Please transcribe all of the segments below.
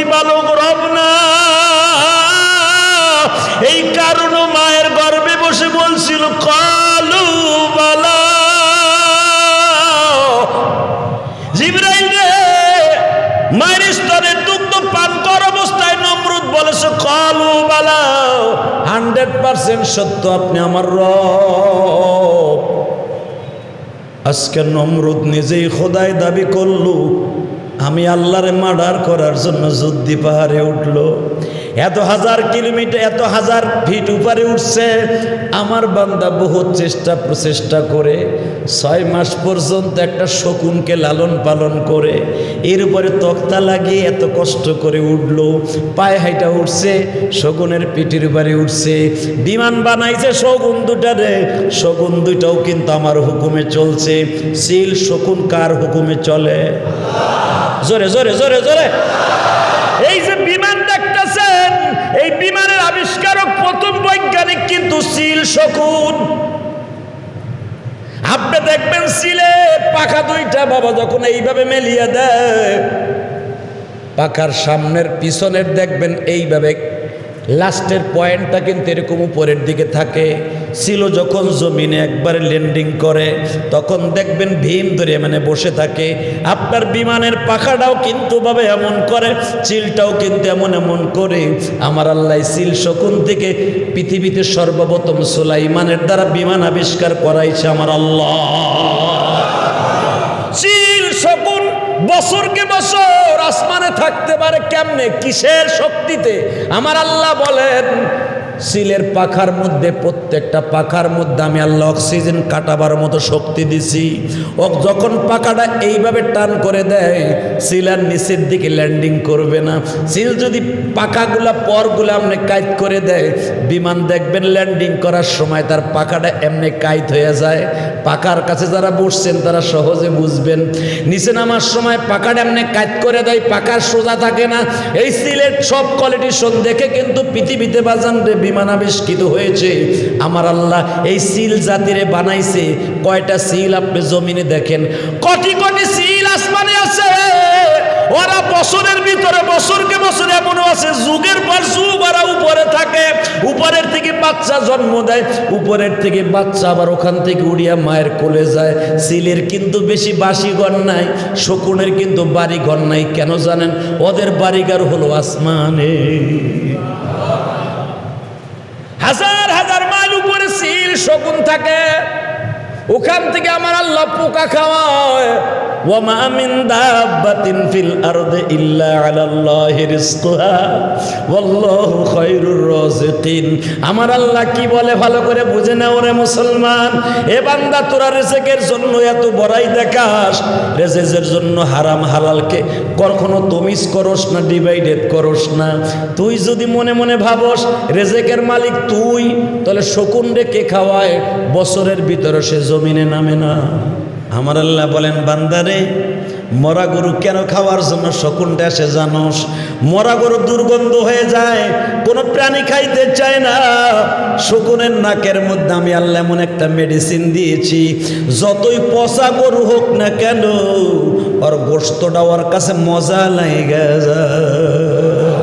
প্রতিপালক রব না। এই কারণ মায়ের গর্ভে বসে বলছিল কালু বালা, জিবরাইল রে মায়ের স্তনের দুগ্ধ পান কর অবস্থায় নমরুদ বলেছে কালু বালা, 100% সত্য, আপনি আমার রব। আজকে নমরুদ নিজেই খোদাই দাবি করলো, আমি আল্লাহরে মার্ডার করার জন্য যুদ্ধি পাহাড়ে উঠলো। এত 1000 কিলোমিটার, এত 1000 ফিট উপরে উঠছে। আমার বান্দা বহুত চেষ্টা প্রচেষ্টা করে 6 মাস পর্যন্ত একটা শকুনকে লালন পালন করে এর উপরে তক্তা লাগিয়ে এত কষ্ট করে উঠলো। পায়ে হাইটা উঠছে, শকুনের পিঠের উপরে উঠছে। বিমান বানাইছে শকুন দুটারে, শকুন দুটাও কিন্তু আমার হুকুমে চলছে। সিল শকুন কার হুকুমে চলে? জোরে জোরে জোরে জোরে। এই যে বিমান দেখতেছেন, এই বিমানের আবিষ্কারক প্রথম বৈজ্ঞানিক কিন্তু সিল শকুন। আপনি দেখবেন সিলে পাখা দুইটা বাবা যখন এইভাবে মেলিয়ে দেয়, পাখার সামনের পিছনের দেখবেন এইভাবে লাস্টের পয়েন্টটা কিন্তু এরকম উপরের দিকে থাকে। ছিল যখন জমিনে একবার ল্যান্ডিং করে তখন দেখবেন ভীম ধরে মানে বসে থাকে। আপনার বিমানের পাখাটাও কিন্তু ভাবে এমন করে, চিলটাও কিন্তু এমন এমন করে। আমার আল্লাহ চিল শকুন থেকে পৃথিবীতে সর্বপ্রথম সুলাইমানের দ্বারা বিমান আবিষ্কার করাইছে আমার আল্লাহ। চিল শকুন বছরকে বছর আসমানে থাকতে পারে কেমনে, কিসের শক্তিতে? আমার আল্লাহ বলেন সিলের পাখার মধ্যে, প্রত্যেকটা পাখার মধ্যে আমি আল্লাহ অক্সিজেন কাটাবার মতো শক্তি দিছি। ও যখন পাখাটা এইভাবে টান করে দেয়, সিল আর নিচের দিকে ল্যান্ডিং করবে না। সিল যদি পাখাগুলা পরগুলা এমনি কাইট করে দেয়, বিমান দেখবেন ল্যান্ডিং করার সময় তার পাখাটা এমনি কাইট হয়ে যায়। পাখার কাছে যারা বসছেন তারা সহজে বুঝবেন। নিচে নামার সময় পাখাটা এমনি কাইট করে দেয়, পাখার সোজা থাকে না। এই সিলের সব কোয়ালিটিশন দেখে কিন্তু পৃথিবীতে বাজান বিমান আবিষ্কৃত হয়েছে। আমার আল্লাহ এই সিল জাতিরে বানাইছে। কয়টা সিল আপনি জমিনে দেখেন, কোটি কোটি সিল আসমানে আছে। ওরা বছরের ভিতরে বছরকে বছর এমনও আছে যুগের পর যুগ ওরা উপরে থাকে। উপরের থেকে বাচ্চা জন্ম দেয়, উপরের থেকে বাচ্চা আবার ওখান থেকে উড়িয়া মায়ের কোলে যায়। সিলের কিন্তু বেশি বাসিঘর নাই, শকুনের কিন্তু বাড়িঘর নাই। কেন জানেন? ওদের বাড়িঘর হলো আসমানে। হাজার হাজার মাইল উপরে সিল শকুন থাকে, ওখান থেকে আমার আল্লাহ পোকা খাওয়ায়। ওয়ামা মিন দাব্বাতিন ফিল আরদি ইল্লা আলাল্লাহি রিজকুহা ওয়াল্লাহু খায়রুর রাযিকিন। আমার আল্লাহ কি বলে ভালো করে বুঝে নাও রে মুসলমান। এ বান্দা, তোরা রিজেকের জন্য এত বড়াই দেখাস, রিজেকের জন্য হারাম হালালকে কখনো তমিজ করস না, ডিভাইডেড করস না। তুই যদি মনে মনে ভাবস রিজেকের মালিক তুই, তাহলে শকুন রে কে খাওয়ায়? বছরের ভিতরে সে জমিনে নামে না। আমার আল্লাহ বলেন বান্দারে, মরা গরু কেন খাওয়ার জন্য শকুনটা এসে জানোস? মরা গরু দুর্গন্ধ হয়ে যায়, কোনো প্রাণী খাইতে চায় না। শকুনের নাকের মধ্যে আমি আল্লাহ এমন একটা মেডিসিন দিয়েছি, যতই পচা গরু হোক না কেন ওর গোশতটা ওর কাছে মজা লাগে যায়।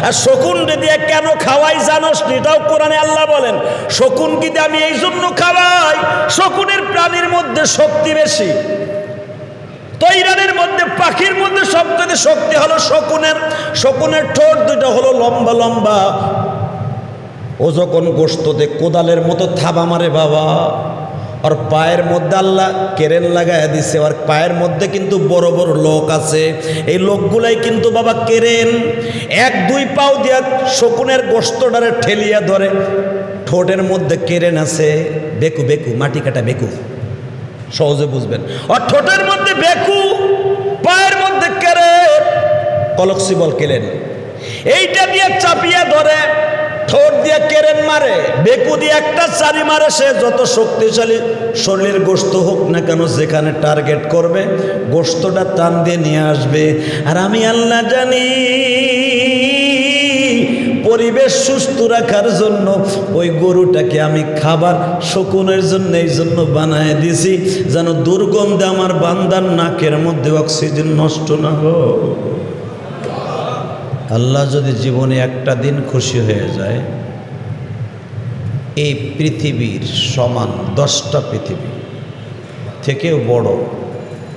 আর শকুন দিয়ে কেন খাওয়াই জানোস? এটাও কোরআনে আল্লাহ বলেন। শকুন কি আমি এই জন্য খাওয়াই, শকুনের প্রাণীর মধ্যে শক্তি বেশি। তৈরানের মধ্যে, পাখির মধ্যে সবচেয়ে শক্তি হলো শকুনের। শকুনের ঠোঁট দুটো হলো লম্বা লম্বা। ও যখন গোশততে কোদালের মতো থাবা মারে বাবা, और पायर मध्य आल्ला केरेन लागाया दिছে और पायर मध्य किन्तु बड़ बड़ लोक आछे এই লোকগুলাই কিন্তু বাবা কেরেন এক দুই পাও দিয়া শকুনের গোশতটারে ঠেলিয়া ধরে ঠোঁটের মধ্যে কেরেন আছে বেকু বেকু মাটি কাটা বেকু সহজে বুঝবেন और ঠোঁটের মধ্যে বেকু পায়ের মধ্যে কেরেন কলক্সিবল কেরেন এইটা দিয়ে চাপিয়া ধরে ठोट दिया केरेन मारे बेकू दिए एक चारी मारे से যত শক্তিশালী শরীরের গোশত হোক না কেন যেখানে টার্গেট করবে গোশতটা টান দিয়ে নিয়ে আসবে আর আমি আল্লাহ জানি পরিবেশ সুস্থ রাখার জন্য ওই গরুটাকে আমি খাবার শকুনের জন্য এই জন্য বানায় দিয়েছি যেন দুর্গন্ধে আমার বান্দার নাকের মধ্যে অক্সিজেন নষ্ট না হয় আল্লাহ যদি জীবনে একটা দিন খুশি হয়ে যায়, এই পৃথিবীর সমান 10টা পৃথিবী থেকেও বড়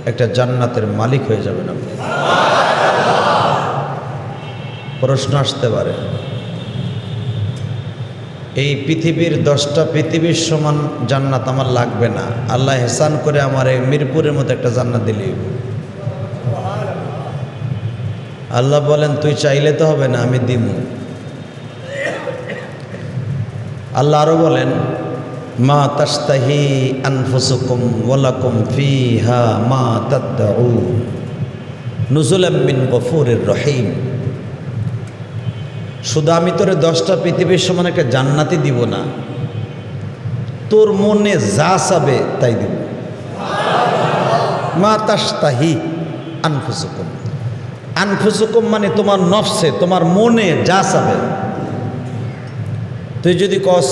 একটা জান্নাতের মালিক হয়ে যাবেন আপনি। প্রশ্ন আসতে পারে, এই পৃথিবীর 10টা পৃথিবীর সমান জান্নাত আমার লাগবে না, আল্লাহ হেসান করে আমার এই মিরপুরের মতো একটা জান্নাত দিলেই। আল্লাহ বলেন তুই চাইলে তো হবে না, আমি দিমু। আল্লাহ আরো বলেন মা তাস্তাহি আনফুসুকুম ওয়ালাকুম ফিহা মা তাদউন নুজুলাম মিন গফুরির রহিম। শুধু আমি তোরে 10টা পৃথিবীর সমান একটা জান্নাতি দিব না, তোর মনে যা চাবে তাই দিব। মা তাস্তাহি আনফুসুকুম, আনফুসুকুম মানে তোমার নফসে, তোমার মনে যা চাবে। তুই যদি কস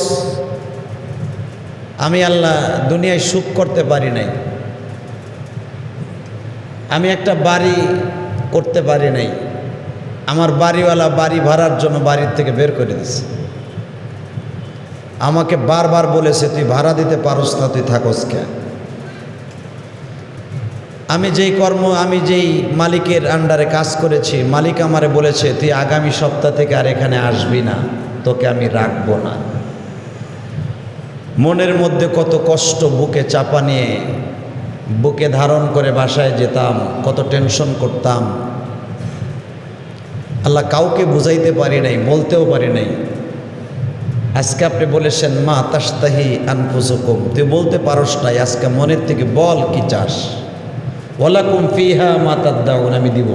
আমি আল্লাহ দুনিয়ায় সুখ করতে পারি নাই, আমি একটা বাড়ি করতে পারি নাই, আমার বাড়িওয়ালা বাড়ি ভাড়ার জন্য বাড়ির থেকে বের করে দিছে, আমাকে বারবার বলেছে তুই ভাড়া দিতে পারস না, তুই থাকস কেন। আমি যেই মালিকের আন্ডারে কাজ করেছি, মালিক আমারে বলেছে তুই আগামী সপ্তাহ থেকে আর এখানে আসবি না, তোকে আমি রাখবো না। মনের মধ্যে কত কষ্ট বুকে চাপা নিয়ে বুকে ধারণ করে বাসায় যেতাম, কত টেনশন করতাম। আল্লাহ কাউকে বুঝাইতে পারি নাই, বলতেও পারি নাই। আজকে আপনি বলেছেন মা তাস্তাহি আনফুসুকুম, তুই বলতে পারস নাই, আজকে মনের থেকে বল কি চাস। ওয়ালাকুম ফিহা মা তাদউন, আমি দিব।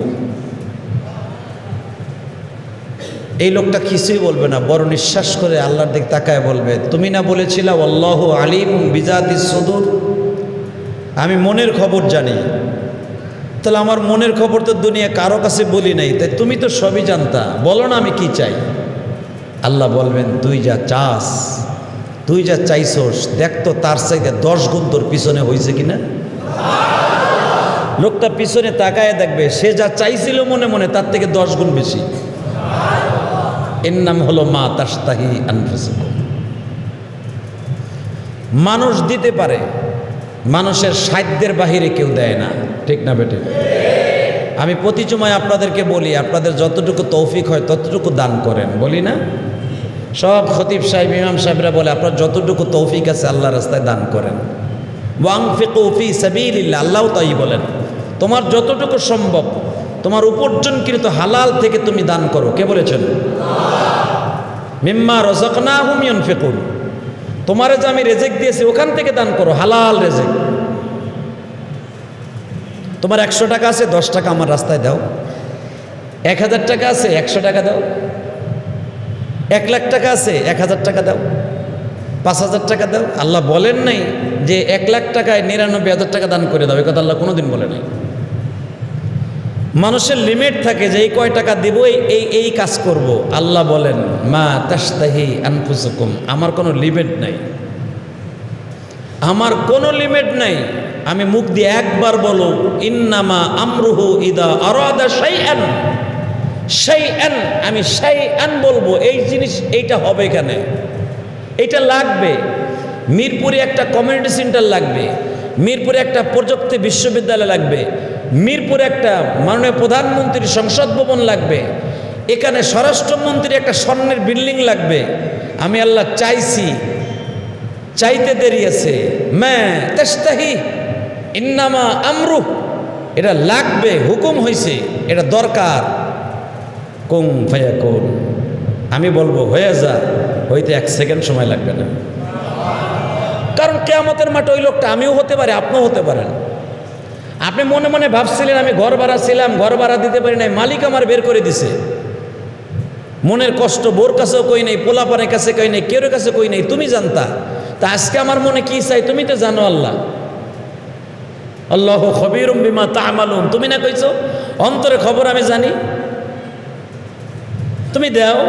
এই লোকটা কিছুই বলবে না, বড় নিঃশ্বাস করে আল্লাহর দিকে তাকায় বলবে তুমি না বলেছিলা আল্লাহু আলিম বিজাতিস সুদূর, আমি মনের খবর জানি। তাহলে আমার মনের খবর তো দুনিয়া কারো কাছে বলি নাই, তাই তুমি তো সবই জানতা, বলো না আমি কি চাই। আল্লাহ বলবেন তুই যা চাস, তুই যা চাইছস দেখ তো তার চাইতে 10 গুণ তোর পিছনে হয়েছে কিনা। লোকটা পিছনে তাকায় দেখবে সে যা চাইছিল মনে মনে তার থেকে 10 গুণ বেশি। এর নাম হলো মা তাস্তাহি আনফুসুকুম। মানুষ দিতে পারে, মানুষের সাধ্যের বাহিরে কেউ দেয় না, ঠিক না বেটে? আমি প্রতি সময় আপনাদেরকে বলি আপনাদের যতটুকু তৌফিক হয় ততটুকু দান করেন, বলি না? সব খতিব সাহেব ইমাম সাহেবরা বলে আপনার যতটুকু তৌফিক আছে আল্লাহর রাস্তায় দান করেন। ওয়ানফিকু ফি সাবিলিল্লাহ, আল্লাহও তাই বলেন তোমার যতটুকু সম্ভব তোমার উপার্জনকৃত হালাল থেকে তুমি দান করো। কে বলেছেন? মিম্মা রাযাকনাহুম ইউনফিকুন, তোমারে যে আমি রেজেক দিয়েছি ওখান থেকে দান করো, হালাল রেজেক। তোমার 100 টাকা আছে 10 টাকা আমার রাস্তায় দাও, 1000 টাকা আছে 100 টাকা দাও, 1 লাখ টাকা আছে 1000 টাকা দাও, 5000 টাকা দাও। আল্লাহ বলেন নাই যে 1 লাখ টাকায় 99,000 টাকা দান করে দাও, এ কথা আল্লাহ কোনোদিন বলে নাই। মানুষের লিমিট থাকে যে এই কয় টাকা দিব এই কাজ করব। আল্লাহ বলেন মা তাস্তাহি আনফুসুকুম, আমার কোনো লিমিট নাই, আমার কোনো লিমিট নাই। আমি মুখ দিয়ে একবার বলো ইন্নামা আমরুহু ইদা আরাদা শাইআন, শাইআন, আমি শাইআন বলবো, এই জিনিস এইটা হবে এখানে, এইটা লাগবে। মিরপুরে একটা কমিউনিটি সেন্টার লাগবে, মিরপুরে একটা প্রযুক্তি বিশ্ববিদ্যালয় লাগবে, মিরপুরে একটা মাননীয় প্রধানমন্ত্রীর সংসদ ভবন লাগবে, এখানে স্বরাষ্ট্রমন্ত্রী একটা স্বর্ণের বিল্ডিং লাগবে। আমি আল্লাহ চাইছি, চাইতে দেরি আছে। মা তাস্তাহি ইন্নামা আমরু, এটা লাগবে, হুকুম হয়েছে, এটা দরকার। কুম ফায়াকুন, আমি বলবো হয়ে যা, হইতে 1 সেকেন্ড সময় লাগবে না। কারণ কিয়ামতের মাঠে ওই লোকটা আমিও হতে পারি, আপনিও হতে পারেন। আপনি মনে মনে ভাবছিলেন আমি ঘর ভাড়া ছিলাম, ঘর ভাড়া দিতে পারি নাই, মালিক আমার বের করে দিছে। মনের কষ্ট বোর কাছেও কই নাই, পোলাপানের কাছে কই নাই, কেউ কাছে কই নাই, তুমি জানতা। তা আজকে আমার মনে কি চাই তুমি তো জানো। আল্লাহ আল্লাহু খবীরুম বিমা তা'মালুন, তুমি না কইছো অন্তরে খবর আমি জানি, তুমি দাও।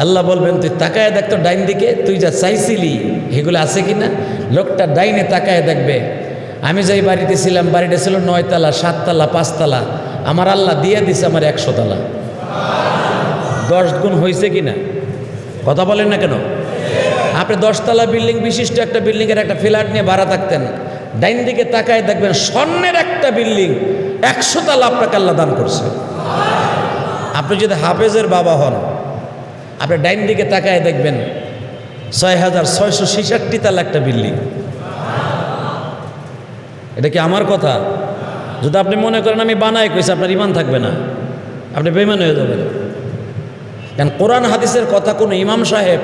আল্লাহ বলবেন তুই তাকায় দেখ তো ডাইন দিকে, তুই যা চাইছিলি এগুলো আছে কিনা। লোকটা ডাইনে তাকায় দেখবে, আমি যাই বাড়িতে ছিলাম, বাড়িটা ছিল 9 তলা 7 তলা 5 তলা, আমার আল্লাহ দিয়ে দিছে আমার 100 তলা। 10 গুণ হয়েছে কি না? কথা বলেন না কেন? আপনি 10 তলা বিল্ডিং বিশিষ্ট একটা বিল্ডিংয়ের একটা ফ্ল্যাট নিয়ে ভাড়া থাকতেন, ডাইন দিকে তাকায় দেখবেন স্বর্ণের একটা বিল্ডিং 100 তলা আপনাকে আল্লাহ দান করছে। আপনি যদি হাফেজের বাবা হন, আপনি ডাইন দিকে তাকায় দেখবেন 6,666 তলা একটা বিল্ডিং। এটা কি আমার কথা? যদি আপনি মনে করেন আমি বানাই কইছি, আপনার ইমান থাকবে না, আপনি বেঈমান হয়ে যাবেন। কারণ কোরআন হাদিসের কথা কোনো ইমাম সাহেব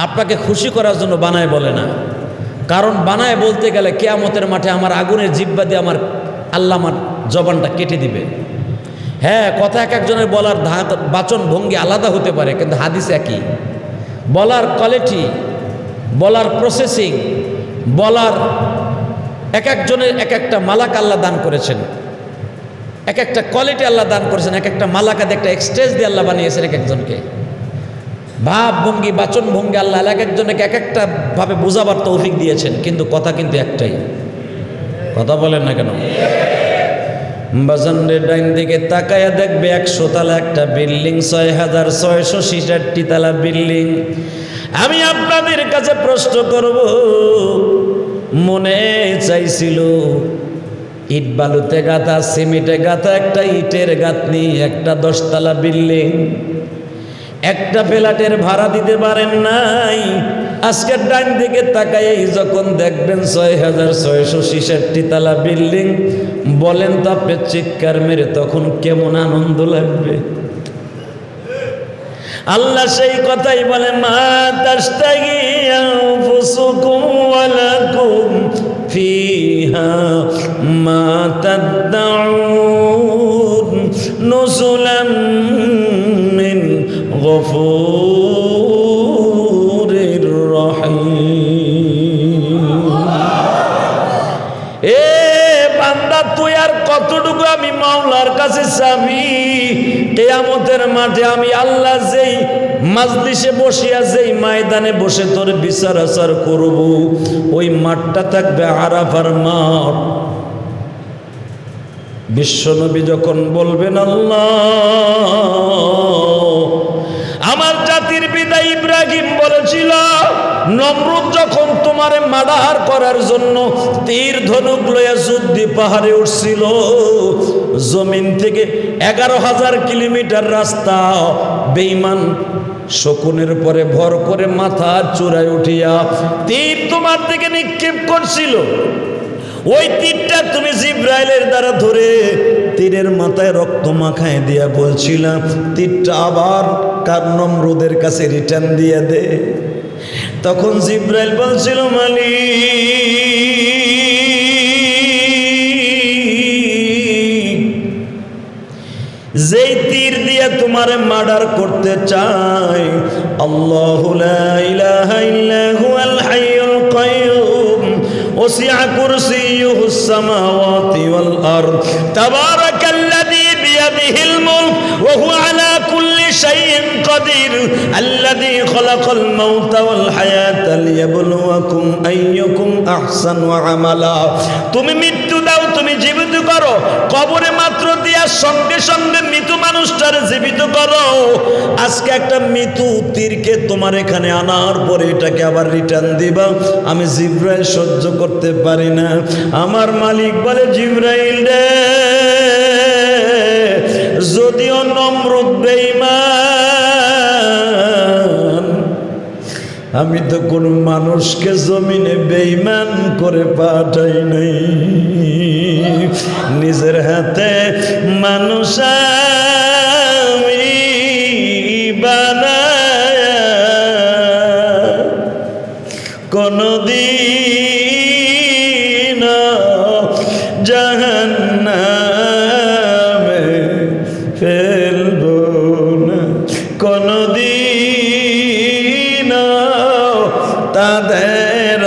আপনাকে খুশি করার জন্য বানায় বলে না। কারণ বানায় বলতে গেলে কিয়ামতের মাঠে আমার আগুনের জিহ্বা দিয়ে আমার আল্লাহ আমার জবানটা কেটে দিবে। হ্যাঁ, কথা এক একজনের বলার বাচন ভঙ্গি আলাদা হতে পারে, কিন্তু হাদিস একই। বলার কোয়ালিটি, বলার প্রসেসিং, বলার এক একজনের এক একটা মালাক আল্লাহ দান করেছেন, এক একটা কোয়ালিটি আল্লাহ দান করেছেন, এক একটা মালাকাতে একটা এক্সট্রেস দিয়ে আল্লাহ বানিয়েছেন এক একজনকে। ভাব ভঙ্গি, বাচন ভঙ্গি আল্লাহ এক একজনকে এক একটা ভাবে বোঝাবার তৌফিক দিয়েছেন, কিন্তু কথা কিন্তু একটাই। কথা বলেন না কেন? বাজানের ডাইন দিকে তাকায়া দেখবে 100 তলা একটা বিল্ডিং, 6,666 তলা বিল্ডিং। আমি আপনাদের কাছে প্রশ্ন করব, মনে চাইছিল ইট বালুতে গাঁথা, সিমেন্টে গাঁথা একটা ইটের গাঁথনি, একটা 10 তলা বিল্ডিং, একটা ফ্ল্যাটের ভাড়া দিতে পারেন নাই। আজকে ডাইন দিকে তাকাই যখন দেখবেন 6,666 তলা বিল্ডিং, বলেন তো আপনি চিৎকার মেরে তখন কেমন আনন্দ লাগবে? আল্লাহ সেই কথাই বলে, মা তাশতাগি আনফুসুকুম ওয়া লাকুম ফিহা মা তাদউন নুজুলাম মিন গফুরির রহিম। এ বান্দা, তুই আর কতটুকু আমি মাওলার কাছে চাবি? কিয়ামতের মাঠে আমি আল্লাহ যেই মাজলিসে বসিয়া, যেই ময়দানে বসে তোর বিচার আচার করব, ওই মাঠটা থাকবে আরাফার মাঠ। বিশ্বনবী যখন বলবেন, আল্লাহ, আমার জাতির পিতা ইব্রাহিম বলেছিল, নমরুদ যখন তোমারে মার্ডার করার জন্য তীর ধনুক লইয়া যুদ্ধি পাহাড়ে উঠছিল, জমিন থেকে 11,000 কিলোমিটার রাস্তা বেঈমান শকুনের পরে ভর করে মাথার চূড়ায় উঠিয়া তীর তোমার দিকে নিক্ষেপ করছিল। ওই তীরটা তুমি জিব্রাইলের দ্বারা ধরে তীরের মাথায় রক্ত মাখায় দিয়া বলছিলাম, তীরটা আবার কার নমরুদের কাছে রিটার্ন দিয়ে দে। তখন জিব্রাইল বলছিল, মালিক, যেই তীর দিয়ে তোমারে মার্ডার করতে চাই, আল্লাহু লা ইলাহা ইল্লা হুয়াল হাইয়ুল কাইয়ুম ওয়াসি'a কুরসিয়্যুহুস সামাওয়াতি ওয়াল আরদ তাবারাকাল্লাযী বিয়াদিহিল মুলক ওয়া হুয়া আলা কুল্লি শাইইন কাদির আল্লাযী খালাকাল মাউতা ওয়াল হায়াতা লিয়াবলুয়াকুম আইয়ুকুম আহসানু আমালা। তুমি মৃত্যু দাও, তুমি জীবিত করো, কবরে মাত্র দিয়া সঙ্গে সঙ্গে মৃত মানুষটার জীবিত করো। আজকে একটা মৃত তীরকে তোমার এখানে আনার পরে এটাকে আবার রিটার্ন দিবা, আমি জিব্রাইল সহ্য করতে পারি না। আমার মালিক বলে, জিব্রাইল রে, যদিও নমরুদ বেঈমান, আমি তো কোন মানুষকে জমিনে বেঈমান করে পাঠাই নাই, নিজের হাতে মানুষ আমি বানায়া কোনদিন জাহান্নামে ফেলব না, কোনদিন তাদের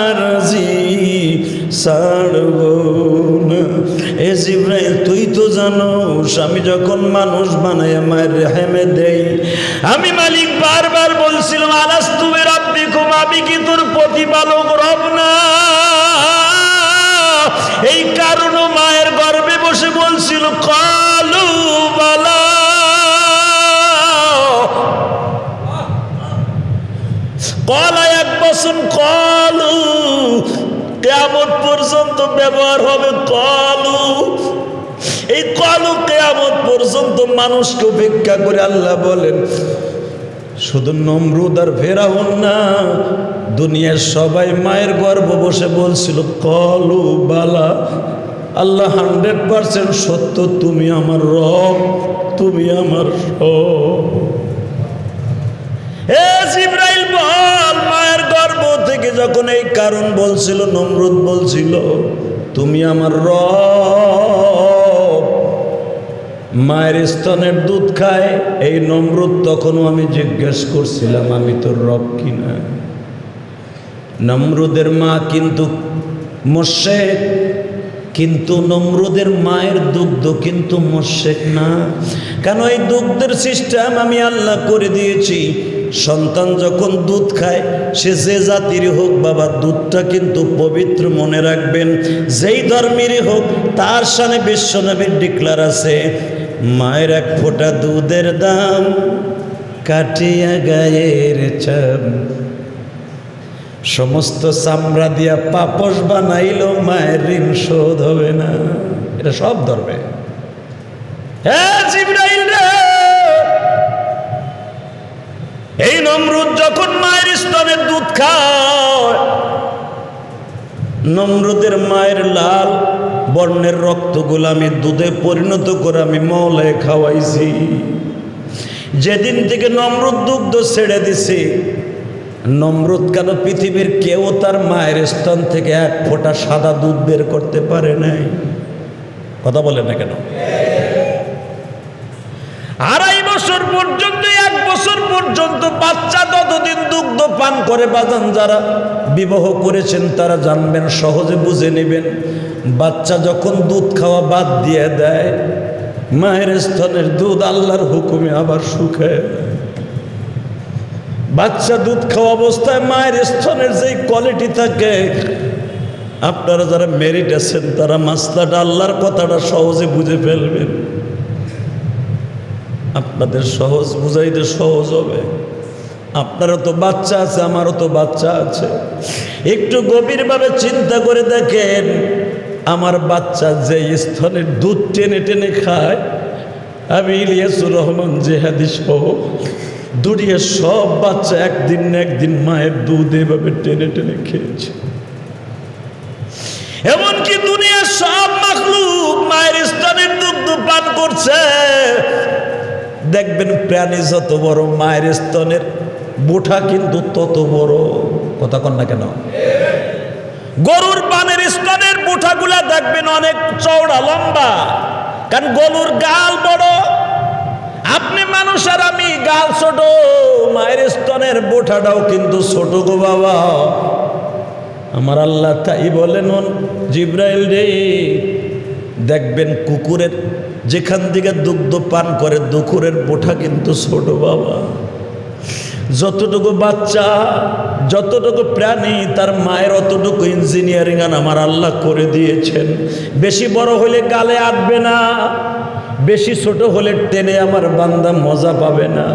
আরজি ছাড়ব না। এ জিব্রাইল, তুই তো জানোস আমি যখন মানুষ বানাইয়া মায়ের রেহেমে দেই, আমি মালিক বারবার বলছিলাম, আলাস্তু বিরাব্বিকুম, আমি কি তোর প্রতিপালক রব না? এই কারণে মায়ের গর্ভে বসে বলছিল, কালু বালা, এই কালো কিয়ামত পর্যন্ত মানুষকে উপেক্ষা করে আল্লাহ বলেন শুধু নমরুদ আর ফেরাউন না, দুনিয়ার সবাই মায়ের গর্ভে বসে বলছিল কলু বালা, আল্লাহ 100% সত্য, তুমি আমার রব, তুমি আমার সব। হে জিবরাইল বল, মায়ের গর্ভ থেকে যখন এই কারণ বলছিল, নমরুদ বলছিল তুমি আমার রব, মায়ের স্তনের দুধ খায় এই নমরুদ, তখনও আমি জিজ্ঞেস করছিলাম আমি তোর রব কিনা। নমরুদের মা কিন্তু মুশরিক, কিন্তু নমরুদের মায়ের দুগ্ধ কিন্তু মুশরিক না। কেন? এই দুগ্ধের সিস্টেম আমি আল্লাহ করে দিয়েছি। সন্তান যখন দুধ খায়, সে যে জাতিরই হোক বাবা, দুধটা কিন্তু পবিত্র, মনে রাখবেন। যেই ধর্মেরই হোক, তার সামনে বিশ্বনবীর ডিক্লার আছে, মায়ের এক ফোঁটা দুধের দাম কাটিয়া গায়ের চাম, সমস্ত চামড়া দিয়া পাপস বানাইল, মায়ের ঋণ শোধ হবে না। এটা সব ধর্মে। হ্যাঁ জিবরাইল রে, এই নমরুদ যখন মায়ের স্তনের দুধ খায়, নমরুদের মায়ের লাল বর্ণের রক্তগুলো আমি দুধে পরিণত করে আমি মওলায় খাওয়াইছি। যেদিন থেকে নমরুদ দুগ্ধ ছেড়ে দিছে, নমরুদ কেন পৃথিবীর কেউ তার মায়ের স্তন থেকে এক ফোঁটা সাদা দুধ বের করতে পারে নাই? কথা বলে না কেন? 2.5 বছর পর্যন্ত, 1 বছর পর্যন্ত বাচ্চা ততদিন দুগ্ধ পান করে। বাজান যারা বিবাহ করেছেন তারা জানবেন, সহজে বুঝে নেবেন। বাচ্চা যখন দুধ খাওয়া বাদ দিয়ে দেয়, মায়ের স্তনের দুধ আল্লাহর হুকুমে আবার শুকায়। বাচ্চা দুধ খাওয়া অবস্থায় মায়ের স্তনের যেই কোয়ালিটি থাকে, আপনারা যারা মেরিট আছেন তারা মাসলাটা, আল্লাহর কথাটা সহজে বুঝে ফেলবেন। আপনাদের সহজ বুঝাইতে সহজ হবে। আপনারও তো বাচ্চা আছে, আমারও তো বাচ্চা আছে। একটু গভীরভাবে চিন্তা করে দেখেন, আমার বাচ্চা যে স্তনের দুধ টেনে টেনে খায়, আমি ইলিয়াসুর রহমান জেহাদি সহ দুনিয়ার সব বাচ্চা একদিন না একদিন মায়ের দুধ এভাবে টেনে টেনে খেয়েছে। এমনকি দুনিয়ার সব মাখলুক মায়ের স্তনের দুধ পান করছে। দেখবেন প্রাণী যত বড়, মায়ের স্তনের বুঠা কিন্তু তত বড়। কথা কন না কেন? গরুর পানের স্তনের বুঠাগুলা দেখবেন অনেক চওড়া লম্বা, কারণ গরুর গাল বড়। আপনি মানুষ আর আমি গাল ছোট, মায়ের স্তনের বুঠাটাও কিন্তু ছোট গো বাবা। আমার আল্লাহ তাই বলেন, জিবরাইল রে, দেখবেন কুকুরের যেখান থেকে দুগ্ধ পান করে, দুকুরের বোঠা কিন্তু ছোট বাবা। যতটুকু বাচ্চা, যতটুকু প্রাণী, তার মায়ের অতটুকু ইঞ্জিনিয়ারিং আমার আল্লাহ করে দিয়েছেন। বেশি বড় হলে গালে আটবে না, বেশি ছোট হলে টেনে আমার বান্দা মজা পাবে না।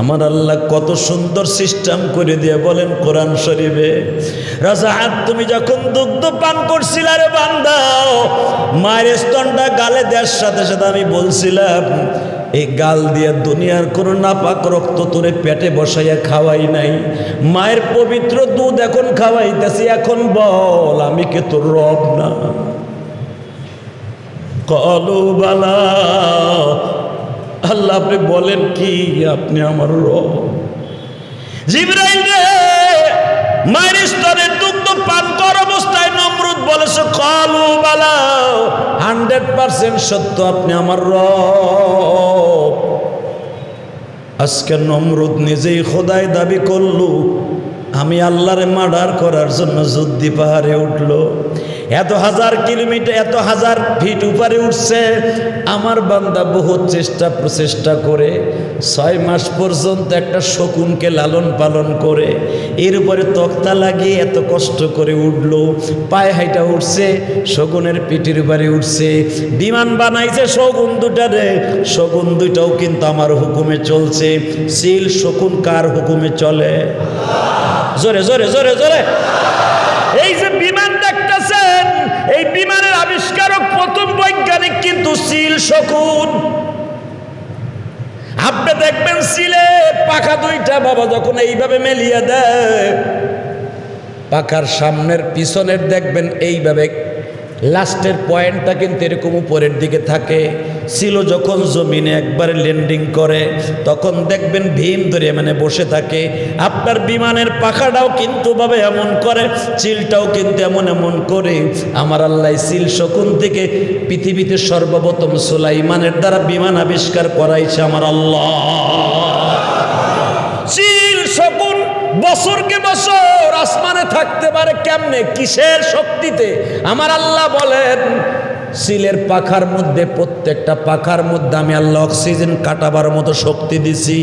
আমার আল্লাহ কত সুন্দর সিস্টেম করে দিয়ে বলেন কোরআন শরীফে, রাজাত তুমি যখন দুগ্ধ পান করছিলে রে বান্দা, মায়ের স্তনটা গালে দেওয়ার সাথে সাথে আমি বলছিলাম, এই গাল দিয়ে দুনিয়ার কোনো নাপাক রক্ত তোরে পেটে বসাইয়া খাওয়াই নাই, মায়ের পবিত্র দুধ এখন খাওয়াইতেছি। এখন বল আমি কে তোর রব না? কলু বালা, আল্লাহ আপনি বলেন কি আপনি আমার রব? জিবরাইল রে, মায়ের স্তনের দুগ্ধ পান কর অবস্থায় নমরুদ বলেছে কলু বালা, 100% সত্য, আপনি আমার রব। আজকে নমরুদ নিজেই খোদাই দাবি করলো, আমি আল্লাহরে মার্ডার করার জন্য যুদ্ধি পাহাড়ে উঠলো। এত 1000 কিলোমিটার, এত 1000 ফিট উপরে উঠছে। আমার বান্দা বহুত চেষ্টা প্রচেষ্টা করে 6 মাস পর্যন্ত একটা শকুনকে লালন পালন করে, এর উপরে তক্তা লাগিয়ে এত কষ্ট করে উঠলো। পায়ে হাইটা উঠছে, শকুনের পিঠের উপরে উঠছে, বিমান বানাইছে শকুন দুটারে। শকুন দুটাও কিন্তু আমার হুকুমে চলছে। সিল শকুন কার হুকুমে চলে? জোরে জোরে জোরে জোরে। এই যে বিমান দেখতেছেন, এই বিমানের আবিষ্কারক প্রথম বৈজ্ঞানিক কিন্তু সিল শকুন। আপনি দেখবেন সিলে পাখা দুইটা বাবা যখন এইভাবে মেলিয়ে দেয়, পাখার সামনের পিছনের দেখবেন এইভাবে লাস্টের পয়েন্টটা কিন্তু এরকম উপরের দিকে থাকে। ছিল যখন জমিনে একবার ল্যান্ডিং করে তখন দেখবেন ভীম ধরে মানে বসে থাকে। আপনার বিমানের পাখাটাও কিন্তু ভাবে এমন করে, চিলটাও কিন্তু এমন করে। আমার আল্লাহ চিল শকুন থেকে পৃথিবীতে সর্বপ্রথম সুলাইমানের দ্বারা বিমান আবিষ্কার করাইছে আমার আল্লাহ। চিল শকুন বছরকে বছর আসমানে থাকতে পারে কেমনে, কিসের শক্তিতে? আমার আল্লাহ বলেন সিলের পাখার মধ্যে, প্রত্যেকটা পাখার মধ্যে আমি আল্লাহ অক্সিজেন কাটাবার মতো শক্তি দিছি।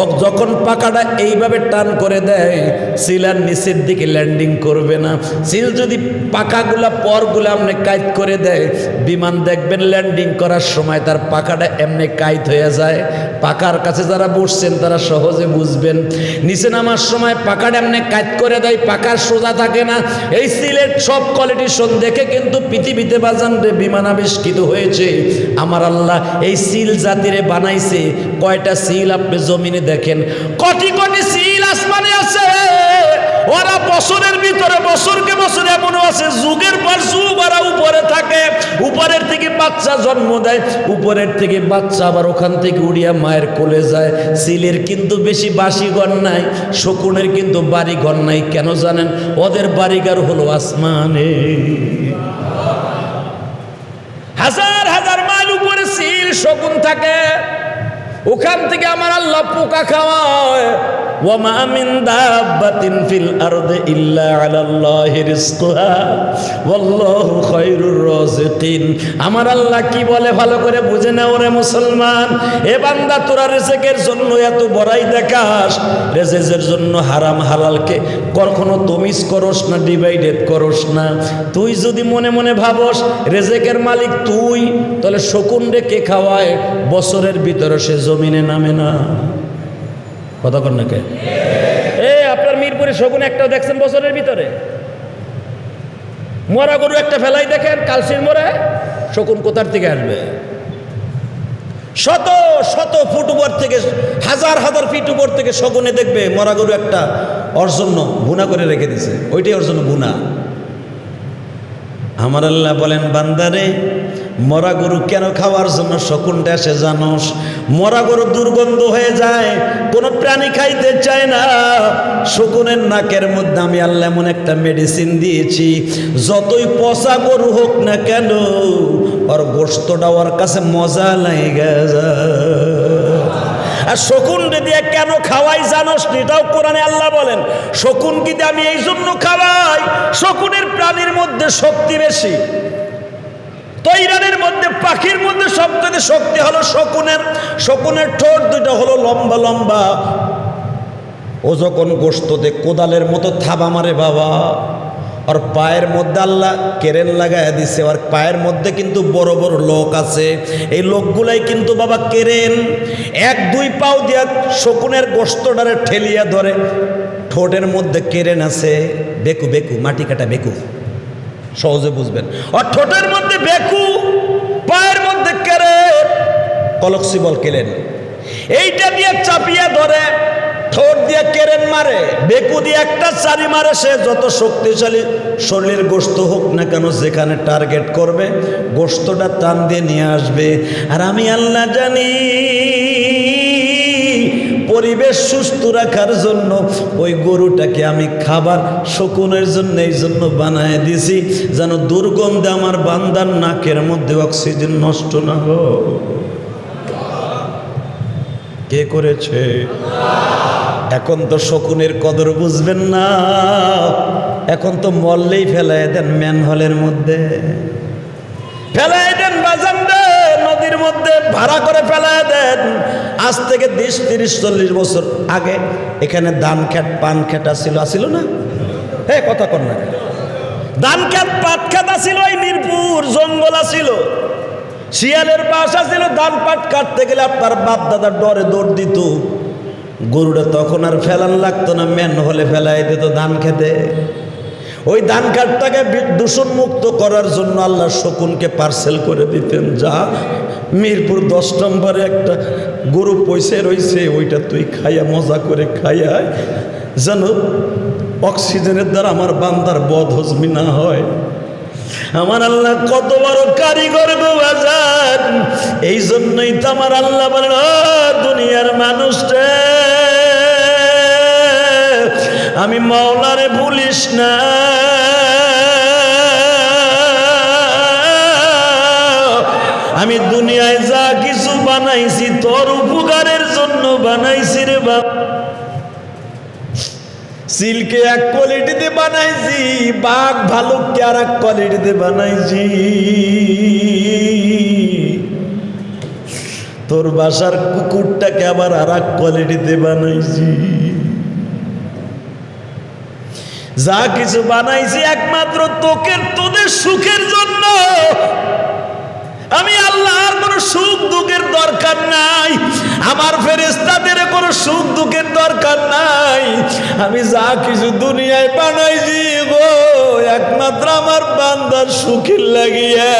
ও যখন পাখাটা এইভাবে টান করে দেয় সিলার নিচের দিকে ল্যান্ডিং করবে না। সিল যদি পাখাগুলা পরগুলা এমনি কাইট করে দেয়, বিমান দেখবেন ল্যান্ডিং করার সময় তার পাখাটা এমনি কাইট হয়ে যায়। পাখার কাছে যারা বসছেন তারা সহজে বুঝবেন। নিচে নামার সময় পাখাটা এমনি কাইট করে দেয়, পাখার সোজা থাকে না। এই সিলের সব কোয়ালিটিশন দেখে কিন্তু পৃথিবীতে বাজান বিমান আবিষ্কৃত হয়েছে। আমার আল্লাহ এই সিল জাতিরে বানাইছে। কয়টা সিল আপনি জমিনে দেখেন, কোটি কোটি সিল আসমানে আছে। ওরা বছরের ভিতরে বছরকে বছর এমনও আছে যুগের পর যুগ ওরা উপরে থাকে। উপরের থেকে বাচ্চা জন্ম দেয়, উপরের থেকে বাচ্চা আবার ওখান থেকে উড়িয়া মায়ের কোলে যায়। সিলের কিন্তু বেশি বাসিঘর নাই, শকুনের কিন্তু বাড়িঘর নাই। কেন জানেন? ওদের বাড়িঘর হলো আসমানে। হাজার হাজার মাইল উপরে সিল শকুন থাকে, ওখান থেকে আমার আল্লাহ পোকা খাওয়ায়। ওয়ামা মিন দাব্বাতিন ফিল আরদি ইল্লা আলাল্লাহি রিজকুহা ওয়াল্লাহু খায়রুর রাযিকিন। আমার আল্লাহ কি বলে ভালো করে বুঝে নাও রে মুসলমান। এ বান্দা, তোরা রিজেকের জন্য এত বড়াই দেখাস, রিজেকের জন্য হারাম হালালকে কখনো তমিজ করস না, ডিভাইডেড করস না। তুই যদি মনে মনে ভাবস রিজেকের মালিক তুই, তাহলে শকুন রে কে খাওয়ায়? বছরের ভিতরে সে জমিনে নামে না। কথা কর না কে? আপনার মিরপুরে শকুন একটাও দেখছেন বছরের ভিতরে? মরা গরু একটা ফেলাই দেখেন কালসির মরে, শকুন কোথার থেকে আসবে? শত শত ফুট উপর থেকে, হাজার হাজার ফিট উপর থেকে শকুনে দেখবে মরা গরু একটা ওর জন্য বুনা করে রেখে দিছে, ওইটাই ওর জন্য বুনা। আমার আল্লাহ বলেন বান্দারে, মরা গরু কেন খাওয়ার জন্য শকুনটা এসে জানোস? মরা গরু দুর্গন্ধ হয়ে যায়, কোনো প্রাণী খাইতে চায় না। শকুনের নাকের মধ্যে আমি আল্লাহ এমন একটা মেডিসিন দিয়েছি, যতই পচা গরু হোক না কেন ওর গোশতটা ওর কাছে মজা লাগে যায়। আর শকুন দিয়ে কেন খাওয়াই জানোস? এটাও কোরআনে আল্লাহ বলেন, শকুন কি আমি এই জন্য খাওয়াই, শকুনের প্রাণীর মধ্যে শক্তি বেশি। তৈরানের মধ্যে, পাখির মধ্যে সবচেয়ে শক্তি হলো শকুনের। শকুনের ঠোঁট দুইটা হলো লম্বা লম্বা। ও যখন গোশততে কোদালের মতো থাবা মারে বাবা, ওর পায়ের মধ্যে আল্লাহ কেরেন লাগাইয়া দিছে। ওর পায়ের মধ্যে কিন্তু বড় বড় লোক আছে, এই লোকগুলাই কিন্তু বাবা কেরেন। এক দুই পাও দিয়া শকুনের গোশতটারে ঠেলিয়া ধরে। ঠোঁটের মধ্যে কেরেন আছে, বেকু বেকু, মাটি কাটা বেকু, সহজে বুঝবেন। আর ঠোঁটের মধ্যে বেকু, পায়ের মধ্যে কেরেন, কলক্সিবল কেরেন। এইটা দিয়ে চাপিয়া ধরে, ঠোঁট দিয়ে কেরেন মারে, বেকু দিয়ে একটা চারি মারে। সে যত শক্তিশালী শরীরের গোশত হোক না কেন, যেখানে টার্গেট করবে গোশতটা টান দিয়ে নিয়ে আসবে। আর আমি আল্লাহ জানি পরিবেশ সুস্থ রাখার জন্য ওই গরুটাকে আমি খাবার শকুনের জন্য এই জন্য বানায় দিছি, যেন দুর্গন্ধে আমার বান্দার নাকের মধ্যে অক্সিজেন নষ্ট না হোক। কে করেছে? এখন তো শকুনের কদর বুঝবেন না, এখন তো মরলেই ফেলাই দেন ম্যানহোলের মধ্যে, ফেলাই দেন বাজান দে, নদীর মধ্যে ভাড়া করে ফেলাই দেন। আজ থেকে 20, 30, 40 বছর আগে এখানে ধান খেত পান খেত আসিল না? হ্যাঁ, কথা কর না। ধান খেত পাট খেত আসিল, ওই মিরপুর জঙ্গল আসিল, শিয়ালের বাসা ছিল। ধান পাট কাটতে গেলে আপনার বাপ দাদার ডরে দৌড় দিত। গরুটা তখন আর ফেলান লাগতো না, ম্যান হলে ফেলাই দিত ধান খেতে। ওই ধান কাঠটাকে দূষণ মুক্ত করার জন্য আল্লাহ শকুনকে পার্সেল করে দিতেন, যা মিরপুর 10 নম্বরে একটা গরু পয়সে রয়েছে, ওইটা তুই খাইয়া মজা করে খাইয়া যেন অক্সিজেনের দ্বারা আমার বান্দার বদ হজমি না হয়। আমার আল্লাহ কত বড় কারিগর গো আজান। এই জন্যই তো আমার আল্লাহ বলেন, ও দুনিয়ার মানুষ রে, আমি মাওলারে ভুলিস না। আমি দুনিয়ায় যা কিছু বানাইছি তোর উপকারের জন্য বানাইছি রে বাপ। সিলকে এক কোয়ালিটিতে বানাইছি, বাঘ ভালুককে আর এক কোয়ালিটিতে বানাইছি, তোর বাসার কুকুরটাকে আবার আর এক কোয়ালিটিতে বানাইছি। যা কিছু বানাইছি একমাত্র তোদের সুখের জন্য। আমি আল্লাহর কোনো সুখ দুঃখের দরকার নাই, আমার ফেরেশতাদের কোনো সুখ দুঃখের দরকার নাই। আমি যা কিছু দুনিয়ায় বানাইছি গো একমাত্র আমার বান্দার সুখের লাগিয়া।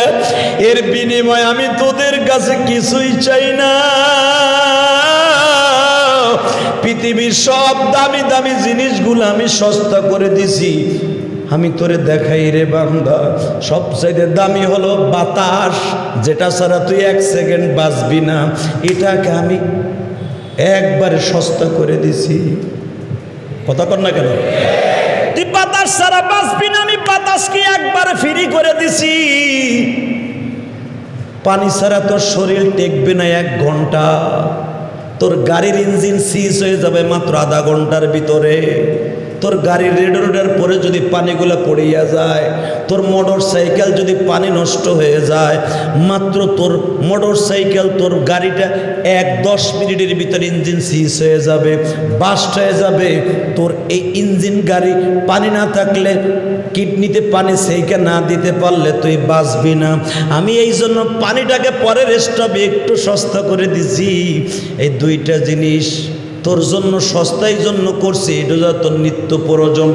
এর বিনিময়ে আমি তোদের কাছে কিছুই চাই না। পৃথিবীর সব দামি দামি জিনিসগুলো আমি সস্তা করে দিছি। আমি তোরে দেখাই রে বান্দা, সবচেয়ে দামি হলো বাতাস, যেটা ছাড়া তুই 1 সেকেন্ড বাঁচবি না। এটাকে আমি একবারে সস্তা করে দিছি। কথা কর না কেন? তুই বাতাস ছাড়া বাঁচবি না, আমি বাতাসকে একবারে ফ্রি করে দিছি। পানি ছাড়া তোর শরীর টেকবে না 1 ঘন্টা। তোর গাড়ির ইঞ্জিন সিজ হয়ে যাবে মাত্র আধা ঘন্টার ভিতরে। তোর গাড়ির রেডিয়েটরের পরে যদি পানিগুলো পড়িয়া যায়, তোর মোটর সাইকেল যদি পানি নষ্ট হয়ে যায়, মাত্র তোর মোটর সাইকেল তোর গাড়িটা 1-10 মিনিটের ভিতরে ইঞ্জিন সিজ হয়ে যাবে, বাস্ট হয়ে যাবে। তোর এই ইঞ্জিন গাড়ি পানি না থাকলে, কিডনিতে পানি সেইকে না দিতে পারলে তুই বাঁচবি না। আমি এই জন্য পানিটাকে পরের স্টপে একটু সস্তা করে দিছি। এই 2টা জিনিস তোর জন্য সস্তাই জন্য করছি, এটা যা তোর নিত্য প্রয়োজন।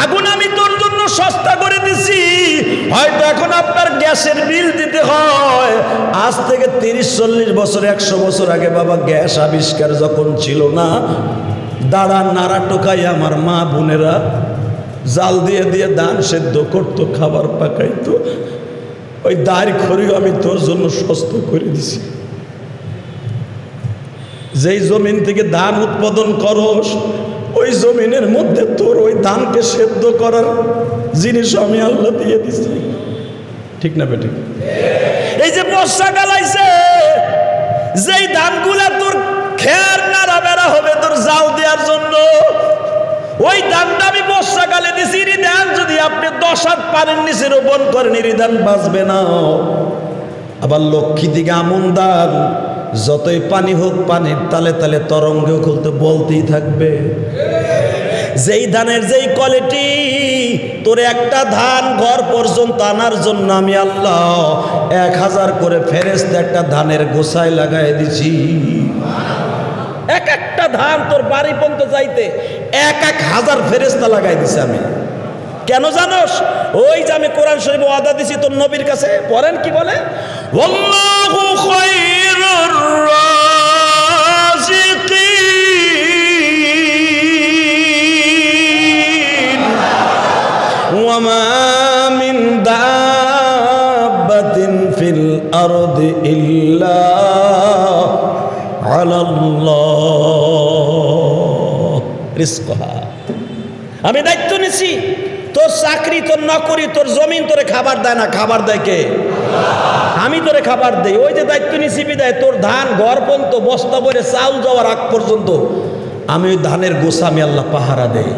আগুন আমি তোর জন্য সস্তা করে দিছি। হয়তো এখন আপনার গ্যাসের বিল দিতে হয়। আজ থেকে 30-40 বছর 100 বছর আগে বাবা গ্যাস আবিষ্কার যখন ছিল না, দাঁড়া নাড়া টোকাই আমার মা বোনেরা জাল দিয়ে দিয়ে ধান সেদ্ধ করতো, খাবার পাকাইতো। ওই দাঁড় খড়িও আমি তোর জন্য সস্তা করে দিছি। যেই জমিন থেকে ধান উৎপাদন করস, ওই জমিনের মধ্যে তোর ওই ধানকে সেদ্ধ করার জিনিস আমি আল্লাহ দিয়ে দিছি। ঠিক না বেটি? এই যে বর্ষাকাল আইছে, যেই ধানগুলা তোর খের নাড়া বেড়া হবে তোর জাল দেওয়ার জন্য, ওই ধানটা আমি বর্ষাকালে দিছি। ইরি ধান যদি আপনি 10 হাত পানির নিচে রোপণ করেন, ইরি ধান বাঁচবে না। আবার লক্ষ্মী দিকে আমন ধান, যতই পানি হোক পানির তালে তালে তরঙ্গেও খুলতে বলতেই থাকবে। যেই ধানের যেই কোয়ালিটি, তোর একটা ধান ঘর পর্যন্ত আনার জন্য আমি আল্লাহ 1000 করে ফেরেশতা একটা ধানের গোছায় লাগাই দিছি। একটা ধান তোর বাড়ি পর্যন্ত যাইতে 1000 ফেরেশতা লাগাই দিছি আমি। কেন জানোস? ওই যে আমি কোরআন শরীফে ওয়াদা দিছি তোর নবীর কাছে, পড়েন কি বলে, আল্লাহু খায়রুর রাযিকিন ওয়া মা মিন দাব্বাতিন ফিল আরদি ইল্লা আলাল্লাহ রিজকুহা। আমি দায়িত্ব নিছি, তোর চাকরি, তোর নকরি, তোর জমিন তোরে খাবার দেয় না, খাবার দেয় কে? আমি তোরে খাবার দেই। ওই যে দায়িত্ব নিছি বিদায় তোর ধান ঘর পর্যন্ত বস্তা ভরে চাউল যাওয়ার আগ পর্যন্ত আমি ওই ধানের গোছা আমি আল্লাহ পাহারা দেই।